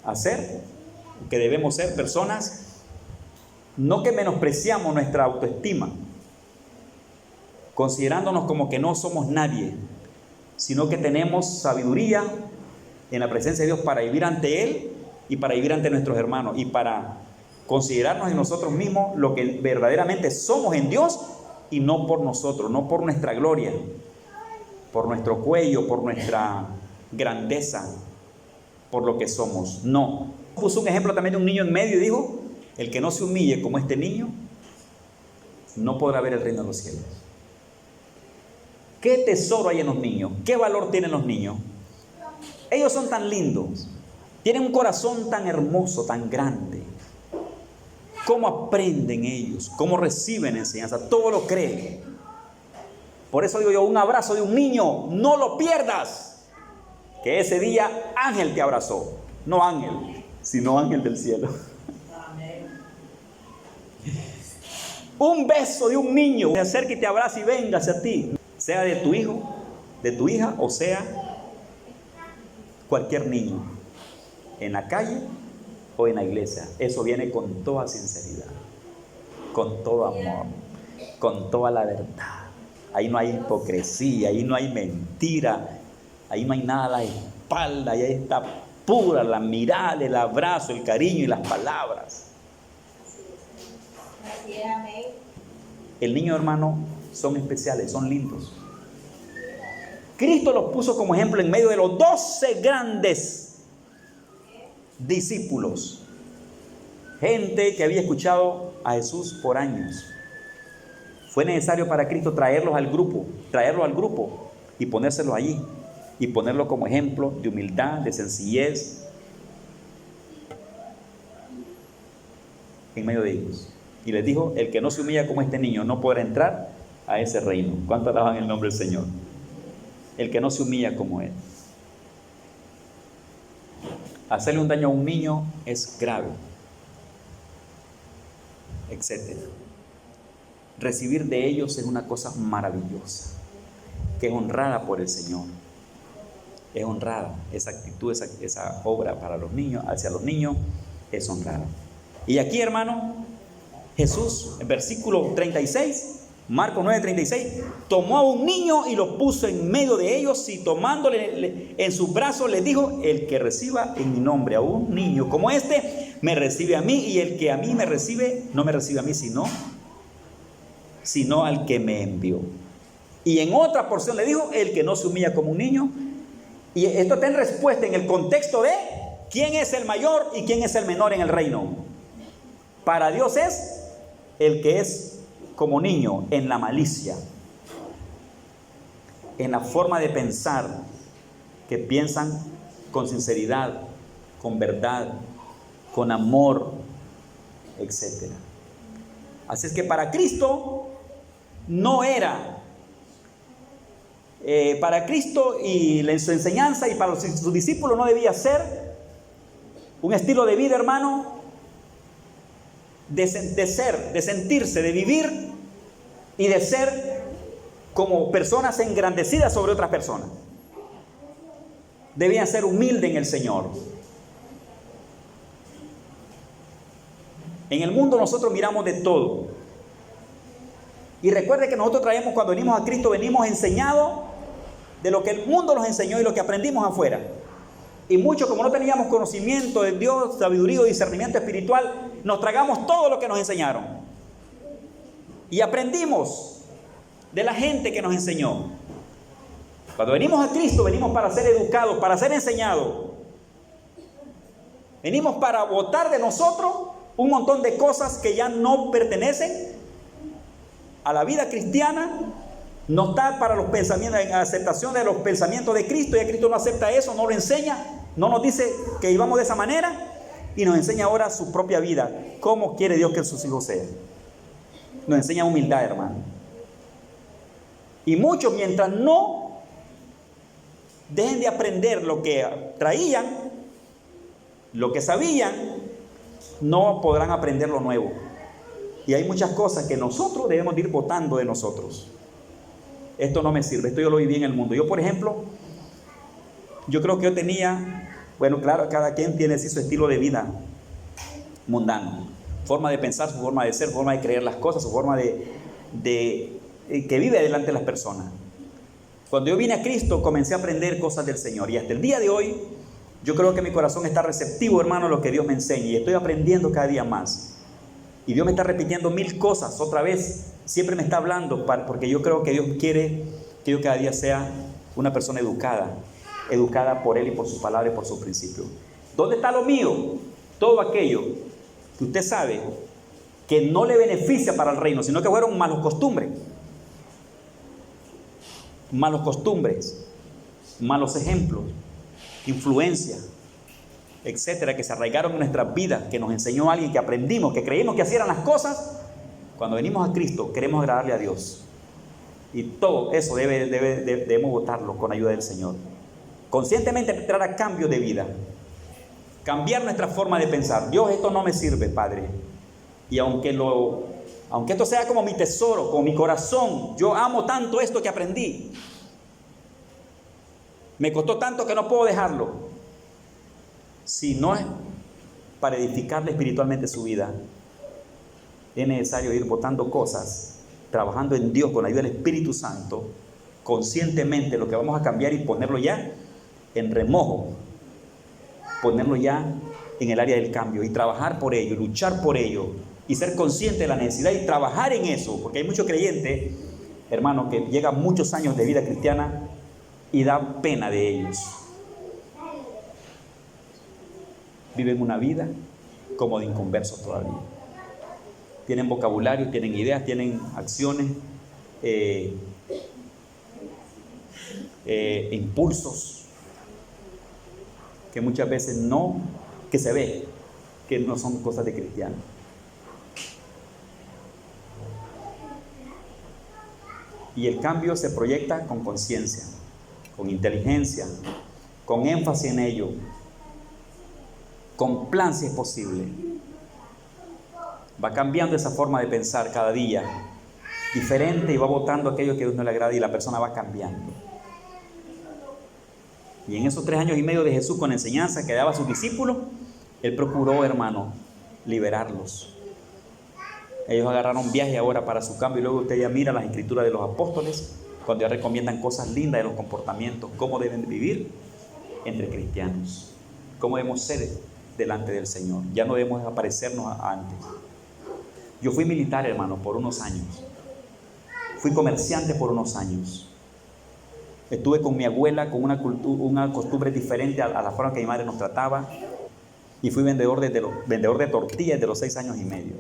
a ser, que debemos ser personas, no que menospreciamos nuestra autoestima, considerándonos como que no somos nadie, sino que tenemos sabiduría en la presencia de Dios para vivir ante Él y para vivir ante nuestros hermanos y para considerarnos en nosotros mismos lo que verdaderamente somos en Dios y no por nosotros, no por nuestra gloria, por nuestro cuello, por nuestra grandeza, por lo que somos. No. Puso un ejemplo también de un niño en medio y dijo: el que no se humille como este niño no podrá ver el reino de los cielos. ¿Qué tesoro hay en los niños? ¿Qué valor tienen los niños? Ellos son tan lindos, tienen un corazón tan hermoso, tan grande. ¿Cómo aprenden ellos? ¿Cómo reciben enseñanza? Todo lo creen. Por eso digo yo, un abrazo de un niño, no lo pierdas. Que ese día ángel te abrazó. No ángel, sino ángel del cielo. Un beso de un niño, se acerca y te abraza y venga hacia ti. Sea de tu hijo, de tu hija, o sea cualquier niño. En la calle o en la iglesia. Eso viene con toda sinceridad, con todo amor, con toda la verdad. Ahí no hay hipocresía, ahí no hay mentira, ahí no hay nada a la espalda, ahí está pura la mirada, el abrazo, el cariño y las palabras. El niño, hermano, son especiales, son lindos. Cristo los puso como ejemplo en medio de los 12 grandes discípulos, gente que había escuchado a Jesús por años. Fue necesario para Cristo traerlo al grupo y ponérselo allí y ponerlo como ejemplo de humildad, de sencillez en medio de ellos. Y les dijo: el que no se humilla como este niño no podrá entrar a ese reino. ¿Cuánto alaban el nombre del Señor? El que no se humilla como él. Hacerle un daño a un niño es grave, etc. Recibir de ellos es una cosa maravillosa, que es honrada por el Señor. Es honrada, esa actitud, esa obra para los niños, hacia los niños, es honrada. Y aquí, hermano, Jesús, en versículo 36, Marcos 9:36, tomó a un niño y lo puso en medio de ellos y tomándole en sus brazos le dijo: el que reciba en mi nombre a un niño como este, me recibe a mí, y el que a mí me recibe, no me recibe a mí, sino al que me envió. Y en otra porción le dijo: el que no se humilla como un niño. Y esto está en respuesta en el contexto de quién es el mayor y quién es el menor en el reino. Para Dios es el que es como niño en la malicia, en la forma de pensar, que piensan con sinceridad, con verdad, con amor, etc. Así es que para Cristo no era, para Cristo y su enseñanza y para sus discípulos no debía ser un estilo de vida, hermano, de sentirse, de vivir y de ser como personas engrandecidas sobre otras personas. Debían ser humildes en el Señor. En el mundo nosotros miramos de todo. Y recuerde que nosotros traemos, cuando venimos a Cristo, venimos enseñados de lo que el mundo nos enseñó y lo que aprendimos afuera. Y muchos, como no teníamos conocimiento de Dios, sabiduría y discernimiento espiritual, nos tragamos todo lo que nos enseñaron. Y aprendimos de la gente que nos enseñó. Cuando venimos a Cristo, venimos para ser educados, para ser enseñados. Venimos para botar de nosotros un montón de cosas que ya no pertenecen a la vida cristiana. No está para los pensamientos, en aceptación de los pensamientos de Cristo. Ya Cristo no acepta eso, no lo enseña, no nos dice que vivamos de esa manera, y nos enseña ahora su propia vida. ¿Cómo quiere Dios que sus hijos sean? Nos enseña humildad, hermano. Y muchos, mientras no dejen de aprender lo que traían, lo que sabían, no podrán aprender lo nuevo. Y hay muchas cosas que nosotros debemos de ir botando de nosotros. Esto no me sirve, esto yo lo viví en el mundo. Yo, por ejemplo, yo creo que yo tenía, bueno, claro, cada quien tiene así su estilo de vida mundano, forma de pensar, su forma de ser, forma de creer las cosas, su forma de que vive delante de las personas. Cuando yo vine a Cristo, comencé a aprender cosas del Señor, y hasta el día de hoy yo creo que mi corazón está receptivo, hermano, a lo que Dios me enseña, y estoy aprendiendo cada día más. Y Dios me está repitiendo 1000 cosas otra vez. Siempre me está hablando, porque yo creo que Dios quiere que yo cada día sea una persona educada por Él y por su palabra y por sus principios. ¿Dónde está lo mío? Todo aquello que usted sabe que no le beneficia para el reino, sino que fueron malos costumbres, malos ejemplos, influencia, etcétera, que se arraigaron en nuestras vidas, que nos enseñó alguien, que aprendimos, que creímos que así eran las cosas. Cuando venimos a Cristo, queremos agradarle a Dios. Y todo eso debemos botarlo con ayuda del Señor. Conscientemente entrar a cambio de vida. Cambiar nuestra forma de pensar. Dios, esto no me sirve, Padre. Y aunque esto sea como mi tesoro, como mi corazón, yo amo tanto esto que aprendí. Me costó tanto que no puedo dejarlo. Si no es para edificarle espiritualmente su vida, es necesario ir botando cosas, trabajando en Dios con la ayuda del Espíritu Santo, conscientemente lo que vamos a cambiar y ponerlo ya en remojo, ponerlo ya en el área del cambio y trabajar por ello, luchar por ello y ser consciente de la necesidad y trabajar en eso, porque hay muchos creyentes, hermanos, que llegan muchos años de vida cristiana y da pena de ellos. Viven una vida como de inconversos todavía. Tienen vocabulario, tienen ideas, tienen acciones, impulsos, que muchas veces que se ve que no son cosas de cristianos. Y el cambio se proyecta con conciencia, con inteligencia, con énfasis en ello. con plan si es posible. Va cambiando esa forma de pensar cada día, diferente, y va votando aquello que a Dios no le agrada, y la persona va cambiando. Y en esos 3 años y medio de Jesús, con enseñanza que daba a sus discípulos, Él procuró, hermano, liberarlos. Ellos agarraron viaje ahora para su cambio, y luego usted ya mira las escrituras de los apóstoles, cuando ya recomiendan cosas lindas de los comportamientos, cómo deben vivir entre cristianos, cómo debemos ser delante del Señor. Ya no debemos aparecernos antes. Yo fui militar, hermano, por unos años. Fui comerciante por unos años. Estuve con mi abuela con una costumbre diferente a la forma que mi madre nos trataba. Y fui vendedor de tortillas de los 6 años y medio.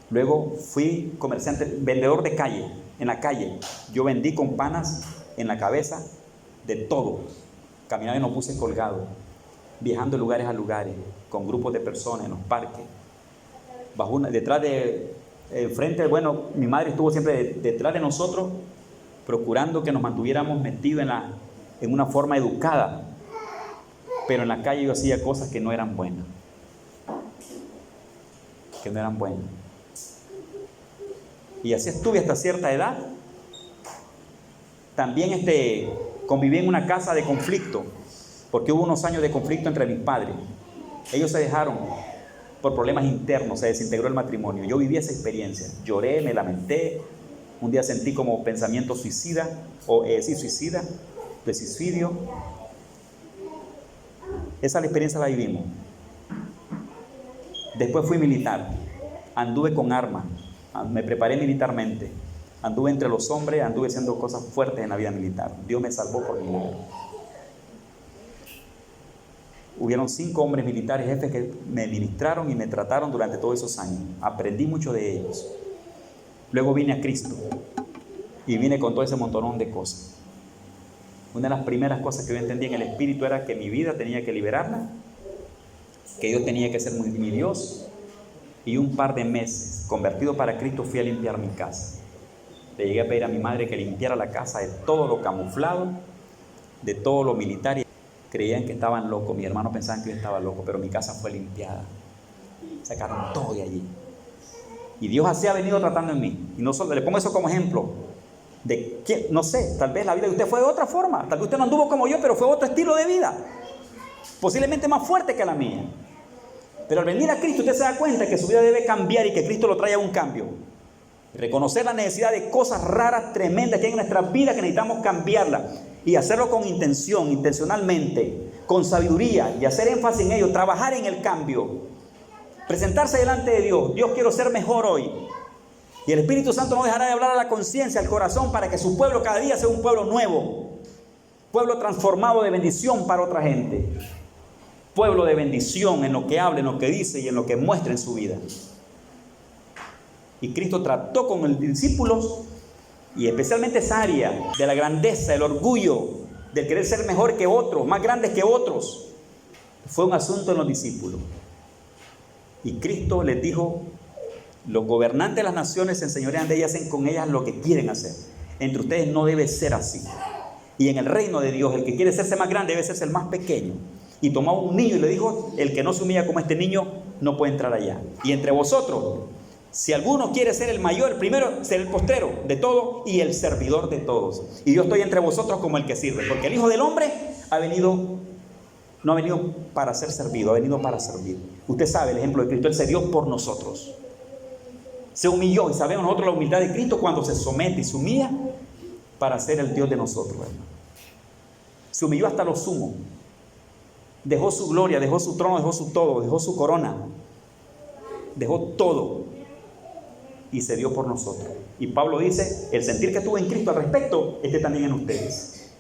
Luego fui comerciante, vendedor de calle, en la calle. Yo vendí con panas en la cabeza de todo. Caminaba en los buses colgados, viajando de lugares a lugares, con grupos de personas en los parques. Mi madre estuvo siempre detrás de nosotros, procurando que nos mantuviéramos metidos en una forma educada. Pero en la calle yo hacía cosas que no eran buenas. Y así estuve hasta cierta edad. También conviví en una casa de conflicto, porque hubo unos años de conflicto entre mis padres. Ellos se dejaron por problemas internos, se desintegró el matrimonio. Yo viví esa experiencia, lloré, me lamenté. Un día sentí como pensamiento suicida, de suicidio. Esa experiencia la vivimos. Después fui militar, anduve con armas, me preparé militarmente, anduve entre los hombres, anduve haciendo cosas fuertes en la vida militar. Dios me salvó por milagro. Hubieron 5 hombres militares, jefes, que me ministraron y me trataron durante todos esos años. Aprendí mucho de ellos. Luego vine a Cristo y vine con todo ese montonón de cosas. Una de las primeras cosas que yo entendí en el Espíritu era que mi vida tenía que liberarla, que Dios tenía que ser mi Dios. Y un par de meses, convertido para Cristo, fui a limpiar mi casa. Le llegué a pedir a mi madre que limpiara la casa de todo lo camuflado, de todo lo militar. Creían que estaban locos, mis hermanos pensaban que yo estaba loco, pero mi casa fue limpiada. Sacaron todo de allí. Y Dios así ha venido tratando en mí. Y no solo, le pongo eso como ejemplo de que, no sé, tal vez la vida de usted fue de otra forma. Tal vez usted no anduvo como yo, pero fue otro estilo de vida. Posiblemente más fuerte que la mía. Pero al venir a Cristo usted se da cuenta que su vida debe cambiar y que Cristo lo trae a un cambio. Reconocer la necesidad de cosas raras, tremendas que hay en nuestras vidas, que necesitamos cambiarla. Y hacerlo con intención, intencionalmente, con sabiduría, y hacer énfasis en ello, trabajar en el cambio. Presentarse delante de Dios. Dios, quiero ser mejor hoy. Y el Espíritu Santo no dejará de hablar a la conciencia, al corazón, para que su pueblo cada día sea un pueblo nuevo. Pueblo transformado de bendición para otra gente. Pueblo de bendición en lo que habla, en lo que dice y en lo que muestra en su vida. Y Cristo trató con los discípulos, y especialmente esa área de la grandeza, el orgullo, del querer ser mejor que otros, más grandes que otros. Fue un asunto en los discípulos. Y Cristo les dijo: los gobernantes de las naciones se enseñorean de ellas, hacen con ellas lo que quieren hacer. Entre ustedes no debe ser así. Y en el reino de Dios, el que quiere hacerse más grande debe hacerse el más pequeño. Y tomó un niño y le dijo: el que no se humilla como este niño no puede entrar allá. Y entre vosotros, si alguno quiere ser el mayor, el primero, ser el postrero de todo y el servidor de todos. Y yo estoy entre vosotros como el que sirve, porque el Hijo del Hombre no ha venido para ser servido, ha venido para servir. Usted sabe el ejemplo de Cristo, Él se dio por nosotros. Se humilló, y sabemos nosotros la humildad de Cristo cuando se somete y se humilla para ser el Dios de nosotros, hermano. Se humilló hasta lo sumo. Dejó su gloria, dejó su trono, dejó su todo, dejó su corona. Dejó todo. Y se dio por nosotros. Y Pablo dice: el sentir que tuvo en Cristo al respecto, esté también en ustedes.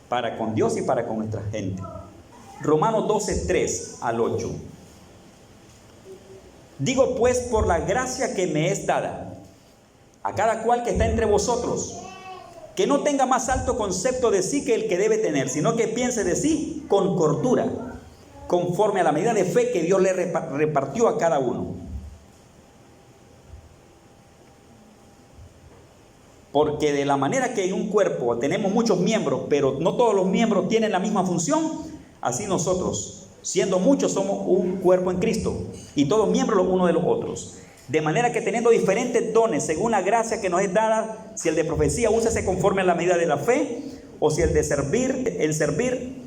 Para con Dios y para con nuestra gente. Romanos 12, 3 al 8. Digo pues, por la gracia que me es dada, a cada cual que está entre vosotros, que no tenga más alto concepto de sí que el que debe tener, sino que piense de sí con cordura, conforme a la medida de fe que Dios le repartió a cada uno. Porque de la manera que en un cuerpo tenemos muchos miembros, pero no todos los miembros tienen la misma función, así nosotros, siendo muchos, somos un cuerpo en Cristo y todos miembros los unos de los otros. De manera que teniendo diferentes dones según la gracia que nos es dada, si el de profecía, úsese conforme a la medida de la fe, o si el de servir, el servir,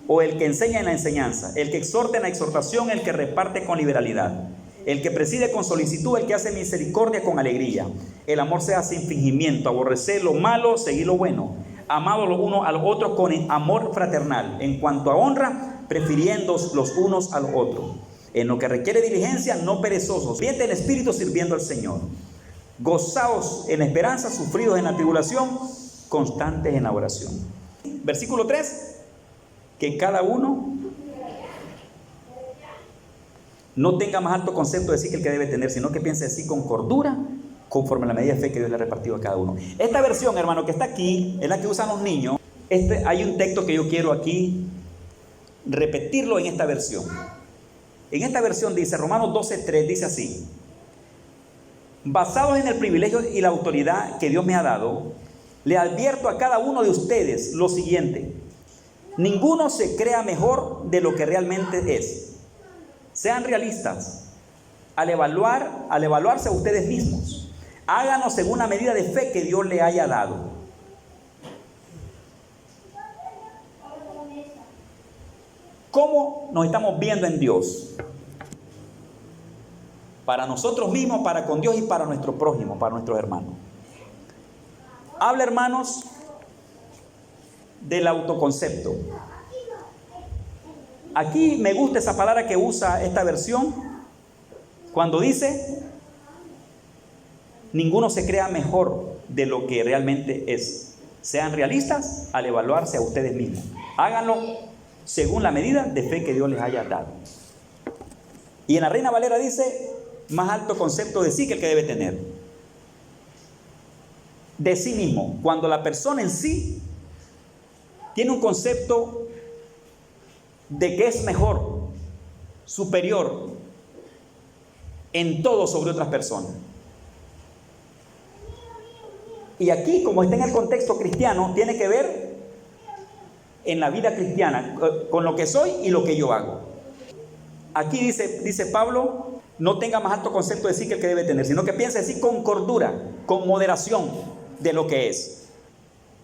o el que enseña en la enseñanza, el que exhorta en la exhortación, el que reparte con liberalidad, el que preside con solicitud, el que hace misericordia con alegría. El amor sea sin fingimiento, aborrecer lo malo, seguir lo bueno, amados los unos a los otros con amor fraternal, en cuanto a honra, prefiriendo los unos a los otros. En lo que requiere diligencia, no perezosos, viente el espíritu sirviendo al Señor. Gozaos en la esperanza, sufridos en la tribulación, constantes en la oración. Versículo 3. Que cada uno no tenga más alto concepto de sí que el que debe tener, sino que piense así con cordura, conforme a la medida de fe que Dios le ha repartido a cada uno. Esta versión, hermano, que está aquí, es la que usan los niños. Hay un texto que yo quiero aquí repetirlo en esta versión. En esta versión dice, Romanos 12:3, dice así: basados en el privilegio y la autoridad que Dios me ha dado, le advierto a cada uno de ustedes lo siguiente: ninguno se crea mejor de lo que realmente es. Sean realistas al evaluarse a ustedes mismos. Háganlo según la medida de fe que Dios le haya dado. ¿Cómo nos estamos viendo en Dios? Para nosotros mismos, para con Dios y para nuestro prójimo, para nuestros hermanos. Habla, hermanos, del autoconcepto. Aquí me gusta esa palabra que usa esta versión cuando dice: ninguno se crea mejor de lo que realmente es. Sean realistas al evaluarse a ustedes mismos. Háganlo según la medida de fe que Dios les haya dado. Y en la Reina Valera dice: más alto concepto de sí que el que debe tener. De sí mismo. Cuando la persona en sí tiene un concepto de que es mejor, superior en todo sobre otras personas. Y aquí, como está en el contexto cristiano, tiene que ver en la vida cristiana con lo que soy y lo que yo hago. Aquí dice Pablo: no tenga más alto concepto de sí que el que debe tener, sino que piense así con cordura, con moderación de lo que es.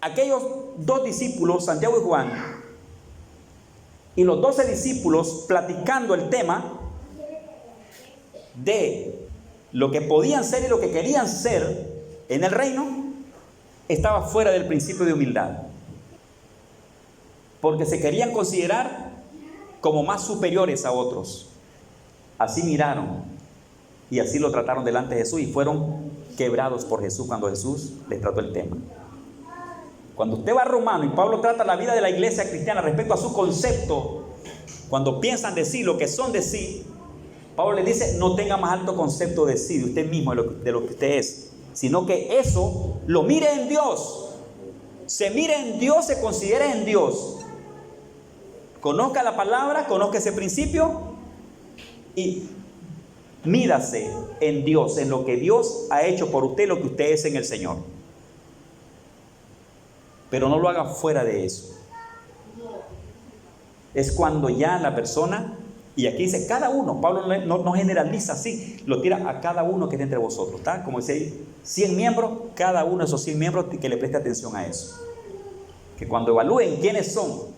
Aquellos dos discípulos, Santiago y Juan, y los 12 discípulos, platicando el tema de lo que podían ser y lo que querían ser en el reino, estaba fuera del principio de humildad, porque se querían considerar como más superiores a otros. Así miraron y así lo trataron delante de Jesús, y fueron quebrados por Jesús cuando Jesús les trató el tema. Cuando usted va a Romano y Pablo trata la vida de la iglesia cristiana respecto a su concepto, cuando piensan de sí, lo que son de sí, Pablo les dice: no tenga más alto concepto de sí, de usted mismo, de lo que usted es, sino que eso lo mire en Dios. Se mire en Dios, se considere en Dios. Conozca la palabra, conozca ese principio y mídase en Dios, en lo que Dios ha hecho por usted, lo que usted es en el Señor. Pero no lo haga fuera de eso. Es cuando ya la persona, y aquí dice cada uno, Pablo no generaliza así, lo tira a cada uno que esté entre vosotros, ¿está? Como dice ahí, 100 miembros, cada uno de esos 100 miembros que le preste atención a eso. Que cuando evalúen quiénes son,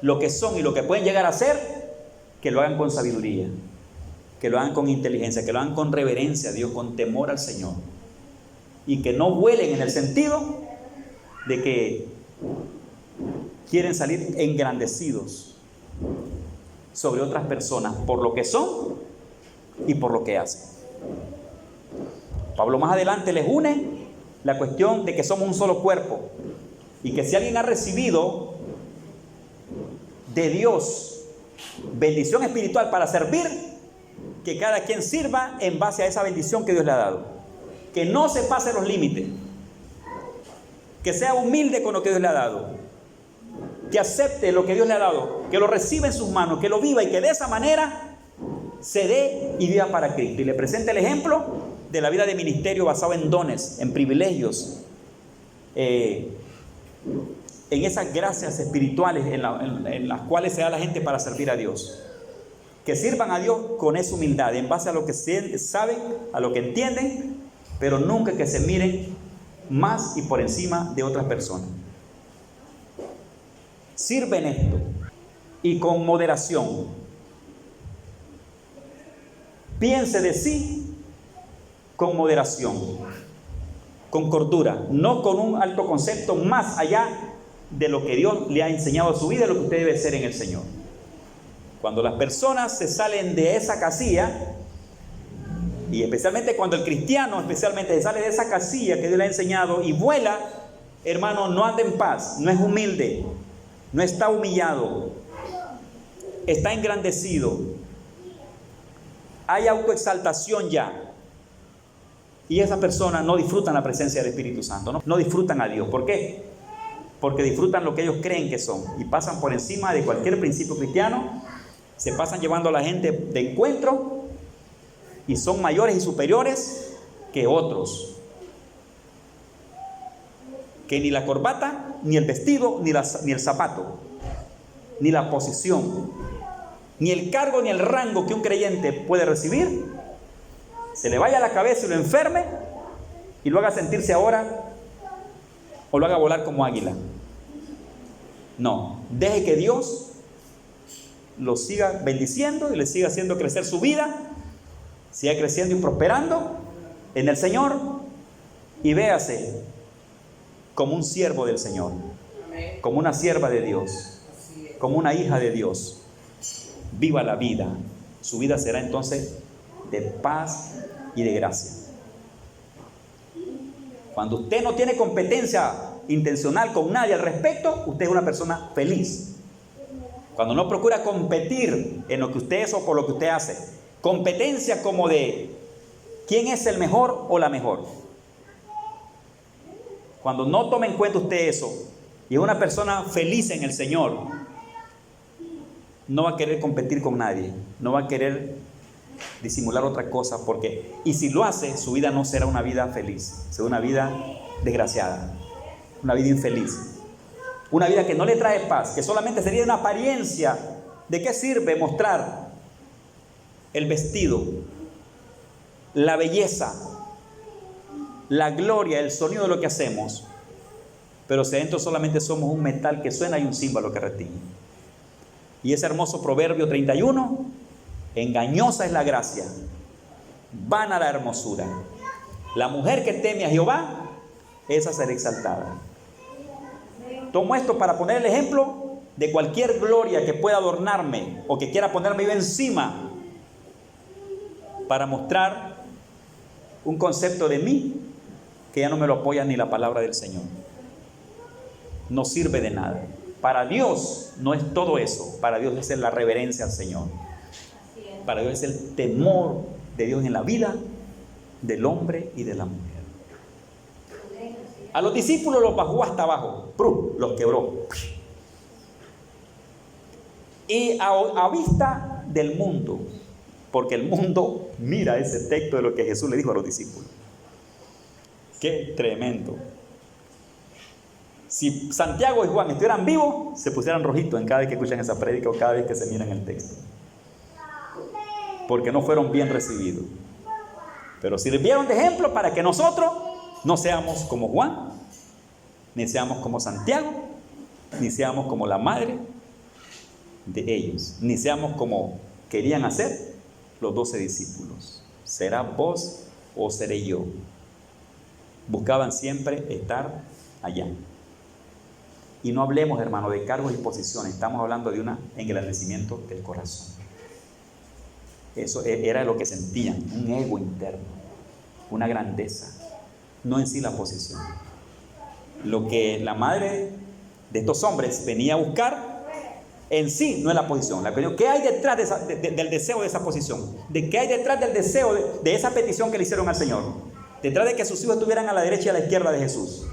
lo que son y lo que pueden llegar a ser, que lo hagan con sabiduría, que lo hagan con inteligencia, que lo hagan con reverencia a Dios, con temor al Señor. Y que no vuelen en el sentido de que quieren salir engrandecidos sobre otras personas por lo que son y por lo que hacen. Pablo más adelante les une la cuestión de que somos un solo cuerpo, y que si alguien ha recibido de Dios bendición espiritual para servir, que cada quien sirva en base a esa bendición que Dios le ha dado, que no se pase los límites, que sea humilde con lo que Dios le ha dado, que acepte lo que Dios le ha dado, que lo reciba en sus manos, que lo viva, y que de esa manera se dé y viva para Cristo. Y le presente el ejemplo de la vida de ministerio basado en dones, en privilegios en esas gracias espirituales en las cuales se da la gente para servir a Dios. Que sirvan a Dios con esa humildad, en base a lo que saben, a lo que entienden, pero nunca que se miren más y por encima de otras personas. Sirven esto y con moderación. Piense de sí con moderación, con cordura, no con un alto concepto más allá de lo que Dios le ha enseñado a su vida, lo que usted debe ser en el Señor. Cuando las personas se salen de esa casilla, y especialmente cuando el cristiano especialmente se sale de esa casilla que Dios le ha enseñado y vuela, hermano, no anda en paz, no es humilde, no está humillado, está engrandecido, hay autoexaltación ya. Y esa persona no disfrutan la presencia del Espíritu Santo, no disfrutan a Dios. ¿Por qué? Porque disfrutan lo que ellos creen que son y pasan por encima de cualquier principio cristiano, se pasan llevando a la gente de encuentro y son mayores y superiores que otros. Que ni la corbata, ni el vestido, ni el zapato, ni la posición, ni el cargo, ni el rango que un creyente puede recibir, se le vaya a la cabeza y lo enferme y lo haga sentirse ahora o lo haga volar como águila. No, deje que Dios lo siga bendiciendo y le siga haciendo crecer su vida, siga creciendo y prosperando en el Señor, y véase como un siervo del Señor, como una sierva de Dios, como una hija de Dios. Viva la vida. Su vida será entonces de paz y de gracia. Cuando usted no tiene competencia intencional con nadie al respecto, usted es una persona feliz. Cuando no procura competir en lo que usted es o por lo que usted hace, competencia como de quién es el mejor o la mejor. Cuando no toma en cuenta usted eso y es una persona feliz en el Señor, no va a querer competir con nadie, no va a querer disimular otra cosa, porque, y si lo hace, su vida no será una vida feliz, será una vida desgraciada, una vida infeliz, una vida que no le trae paz, que solamente sería una apariencia. ¿De qué sirve mostrar el vestido, la belleza, la gloria, el sonido de lo que hacemos, pero si adentro solamente somos un metal que suena y un címbalo que retiñe? Y ese hermoso Proverbio 31, engañosa es la gracia, vana la hermosura. La mujer que teme a Jehová, esa será exaltada. Tomo esto para poner el ejemplo de cualquier gloria que pueda adornarme o que quiera ponerme yo encima para mostrar un concepto de mí que ya no me lo apoya ni la palabra del Señor. No sirve de nada. Para Dios no es todo eso. Para Dios es la reverencia al Señor. Para Dios es el temor de Dios en la vida del hombre y de la mujer. A los discípulos los bajó hasta abajo, los quebró. Y a vista del mundo, porque el mundo mira ese texto de lo que Jesús le dijo a los discípulos. ¡Qué tremendo! Si Santiago y Juan estuvieran vivos, se pusieran rojitos en cada vez que escuchan esa prédica o cada vez que se miran el texto, porque no fueron bien recibidos. Pero sirvieron de ejemplo para que nosotros no seamos como Juan, ni seamos como Santiago, ni seamos como la madre de ellos, ni seamos como querían hacer los 12 discípulos. ¿Será vos o seré yo? Buscaban siempre estar allá. Y no hablemos, hermano, de cargos y posiciones. Estamos hablando de un engrandecimiento del corazón. Eso era lo que sentían, un ego interno, una grandeza, no en sí la posición. Lo que la madre de estos hombres venía a buscar en sí no es la posición. ¿Qué hay detrás del deseo de esa posición? ¿De qué hay detrás del deseo de esa petición que le hicieron al Señor? Detrás de que sus hijos estuvieran a la derecha y a la izquierda de Jesús.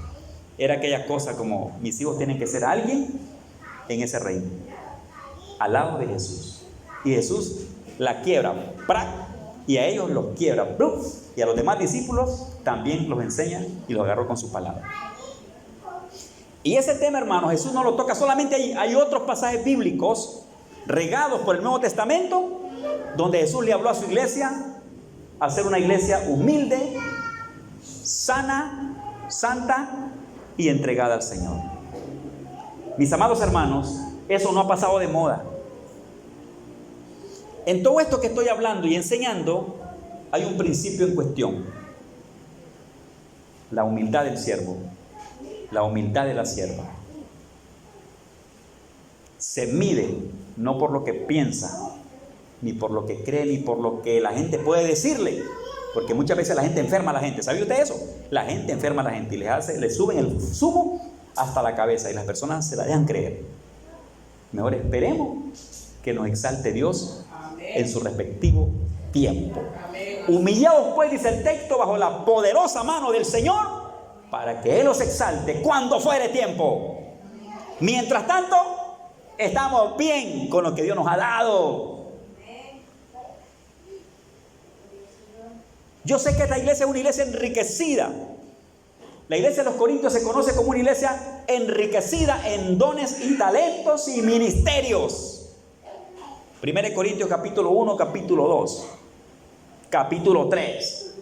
Era aquella cosa como: mis hijos tienen que ser alguien en ese reino, al lado de Jesús. Y Jesús la quiebra, ¡prac! Y a ellos los quiebra, ¡pluf! Y a los demás discípulos también los enseña y los agarró con su palabra. Y ese tema, hermanos, Jesús no lo toca solamente ahí. Hay otros pasajes bíblicos regados por el Nuevo Testamento donde Jesús le habló a su iglesia a ser una iglesia humilde, sana, santa y entregada al Señor. Mis amados hermanos, eso no ha pasado de moda. En todo esto que estoy hablando y enseñando, hay un principio en cuestión: la humildad del siervo, la humildad de la sierva. Se mide no por lo que piensa, ni por lo que cree, ni por lo que la gente puede decirle, porque muchas veces la gente enferma a la gente. ¿Sabe usted eso? La gente enferma a la gente y le suben el zumo hasta la cabeza y las personas se la dejan creer. Mejor esperemos que nos exalte Dios en su respectivo tiempo. Humillaos pues, dice el texto, bajo la poderosa mano del Señor, para que Él los exalte cuando fuere tiempo. Mientras tanto, estamos bien con lo que Dios nos ha dado. Yo sé que esta iglesia es una iglesia enriquecida. La iglesia de los Corintios se conoce como una iglesia enriquecida en dones y talentos y ministerios. 1 Corintios capítulo 1, capítulo 2, capítulo 3.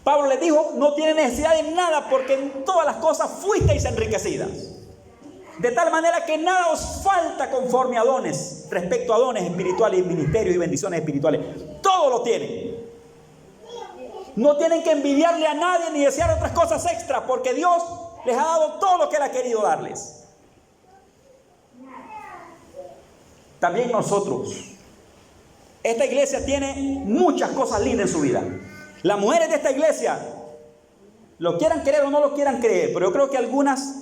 Pablo les dijo: no tienen necesidad de nada, porque en todas las cosas fuisteis enriquecidas. De tal manera que nada os falta conforme a dones, respecto a dones espirituales y ministerios y bendiciones espirituales. Todo lo tienen. No tienen que envidiarle a nadie ni desear otras cosas extra, porque Dios les ha dado todo lo que Él ha querido darles. También nosotros. Esta iglesia tiene muchas cosas lindas en su vida. Las mujeres de esta iglesia, lo quieran creer o no lo quieran creer, pero yo creo que algunas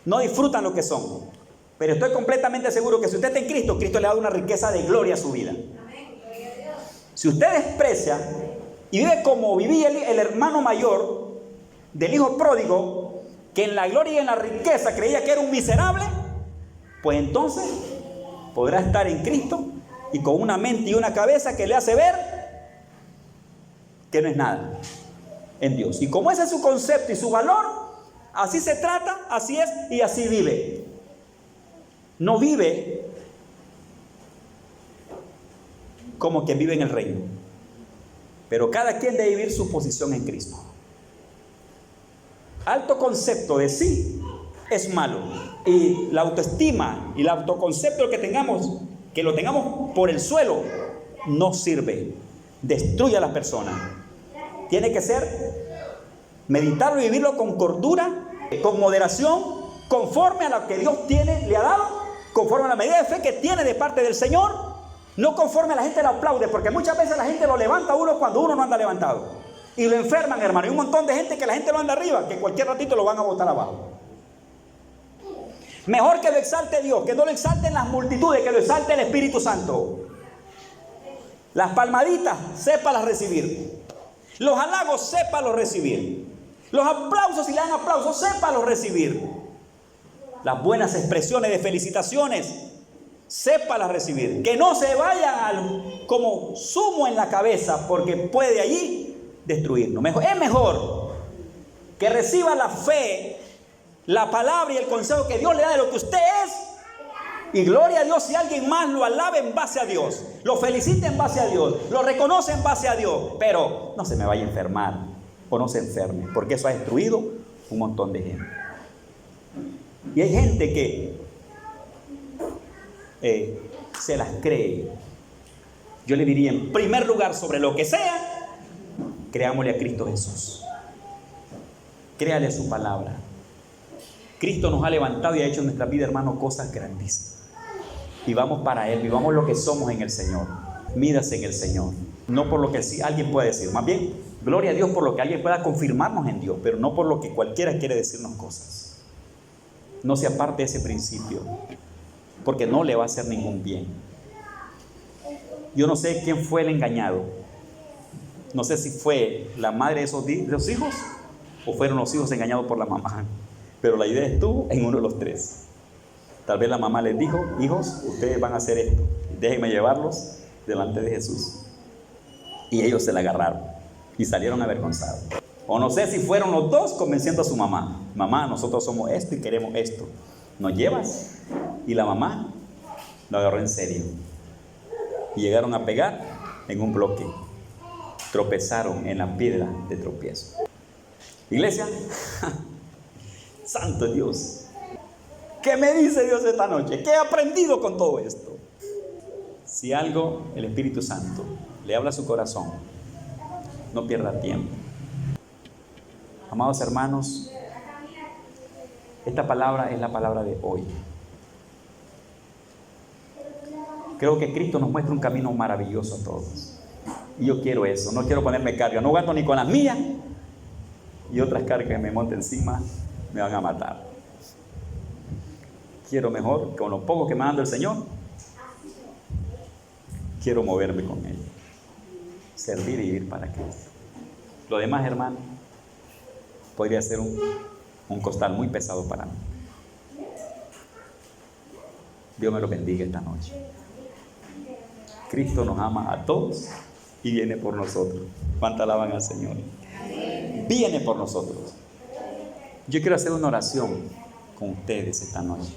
no disfrutan lo que son. Pero estoy completamente seguro que si usted está en Cristo, Cristo le ha dado una riqueza de gloria a su vida. Si usted desprecia y vive como vivía el hermano mayor del hijo pródigo, que en la gloria y en la riqueza creía que era un miserable, pues entonces podrá estar en Cristo y con una mente y una cabeza que le hace ver que no es nada en Dios. Y como ese es su concepto y su valor, así se trata, así es y así vive. No vive como quien vive en el reino, pero cada quien debe vivir su posición en Cristo. Alto concepto de sí es malo, y la autoestima y el autoconcepto que tengamos, que lo tengamos por el suelo, no sirve, destruye a las personas. Tiene que ser meditarlo y vivirlo con cordura, con moderación, conforme a lo que Dios le ha dado, conforme a la medida de fe que tiene de parte del Señor, no conforme a la gente lo aplaude, porque muchas veces la gente lo levanta a uno cuando uno no anda levantado, y lo enferman, hermano. Hay un montón de gente que la gente lo anda arriba, que cualquier ratito lo van a botar abajo. Mejor que lo exalte Dios, que no lo exalten las multitudes, que lo exalte el Espíritu Santo. Las palmaditas, sépalas recibir. Los halagos, sépalos recibir. Los aplausos, si le dan aplausos, sépalos recibir. Las buenas expresiones de felicitaciones, sépalas recibir. Que no se vayan como zumo en la cabeza, porque puede allí destruirnos. Es mejor que reciba la fe, la palabra y el consejo que Dios le da de lo que usted es, y gloria a Dios si alguien más lo alabe en base a Dios, lo felicite en base a Dios, lo reconoce en base a Dios, pero no se me vaya a enfermar o no se enferme, porque eso ha destruido un montón de gente. Y hay gente que se las cree. Yo le diría, en primer lugar, sobre lo que sea, creámosle a Cristo Jesús. Créale a su palabra. Cristo nos ha levantado y ha hecho en nuestra vida, hermano, cosas grandísimas. Vivamos para Él, vivamos lo que somos en el Señor. Mídase en el Señor, no por lo que sí alguien puede decir. Más bien, gloria a Dios por lo que alguien pueda confirmarnos en Dios, pero no por lo que cualquiera quiere decirnos cosas. No se aparte de ese principio, porque no le va a hacer ningún bien. Yo no sé quién fue el engañado. No sé si fue la madre de esos hijos o fueron los hijos engañados por la mamá. Pero la idea estuvo en uno de los tres. Tal vez la mamá les dijo: hijos, ustedes van a hacer esto, déjenme llevarlos delante de Jesús. Y ellos se la agarraron y salieron avergonzados. O no sé si fueron los dos convenciendo a su mamá. mamá, nosotros somos esto y queremos esto, ¿nos llevas? Y la mamá lo agarró en serio. Y llegaron a pegar en un bloque. Tropezaron en la piedra de tropiezo. Iglesia, santo Dios. ¿Qué me dice Dios esta noche? ¿Qué he aprendido con todo esto? Si algo el Espíritu Santo le habla a su corazón, no pierda tiempo. Amados hermanos, esta palabra es la palabra de hoy. Creo que Cristo nos muestra un camino maravilloso a todos. Y yo quiero eso, no quiero ponerme carga, no aguanto ni con las mías. Y otras cargas que me monten encima me van a matar. Quiero mejor, con lo poco que me manda el Señor, quiero moverme con Él. Servir y vivir para Cristo. Lo demás, hermano, podría ser un costal muy pesado para mí. Dios me lo bendiga esta noche. Cristo nos ama a todos y viene por nosotros. ¿Cuánto alaban al Señor? Viene por nosotros. Yo quiero hacer una oración con ustedes esta noche.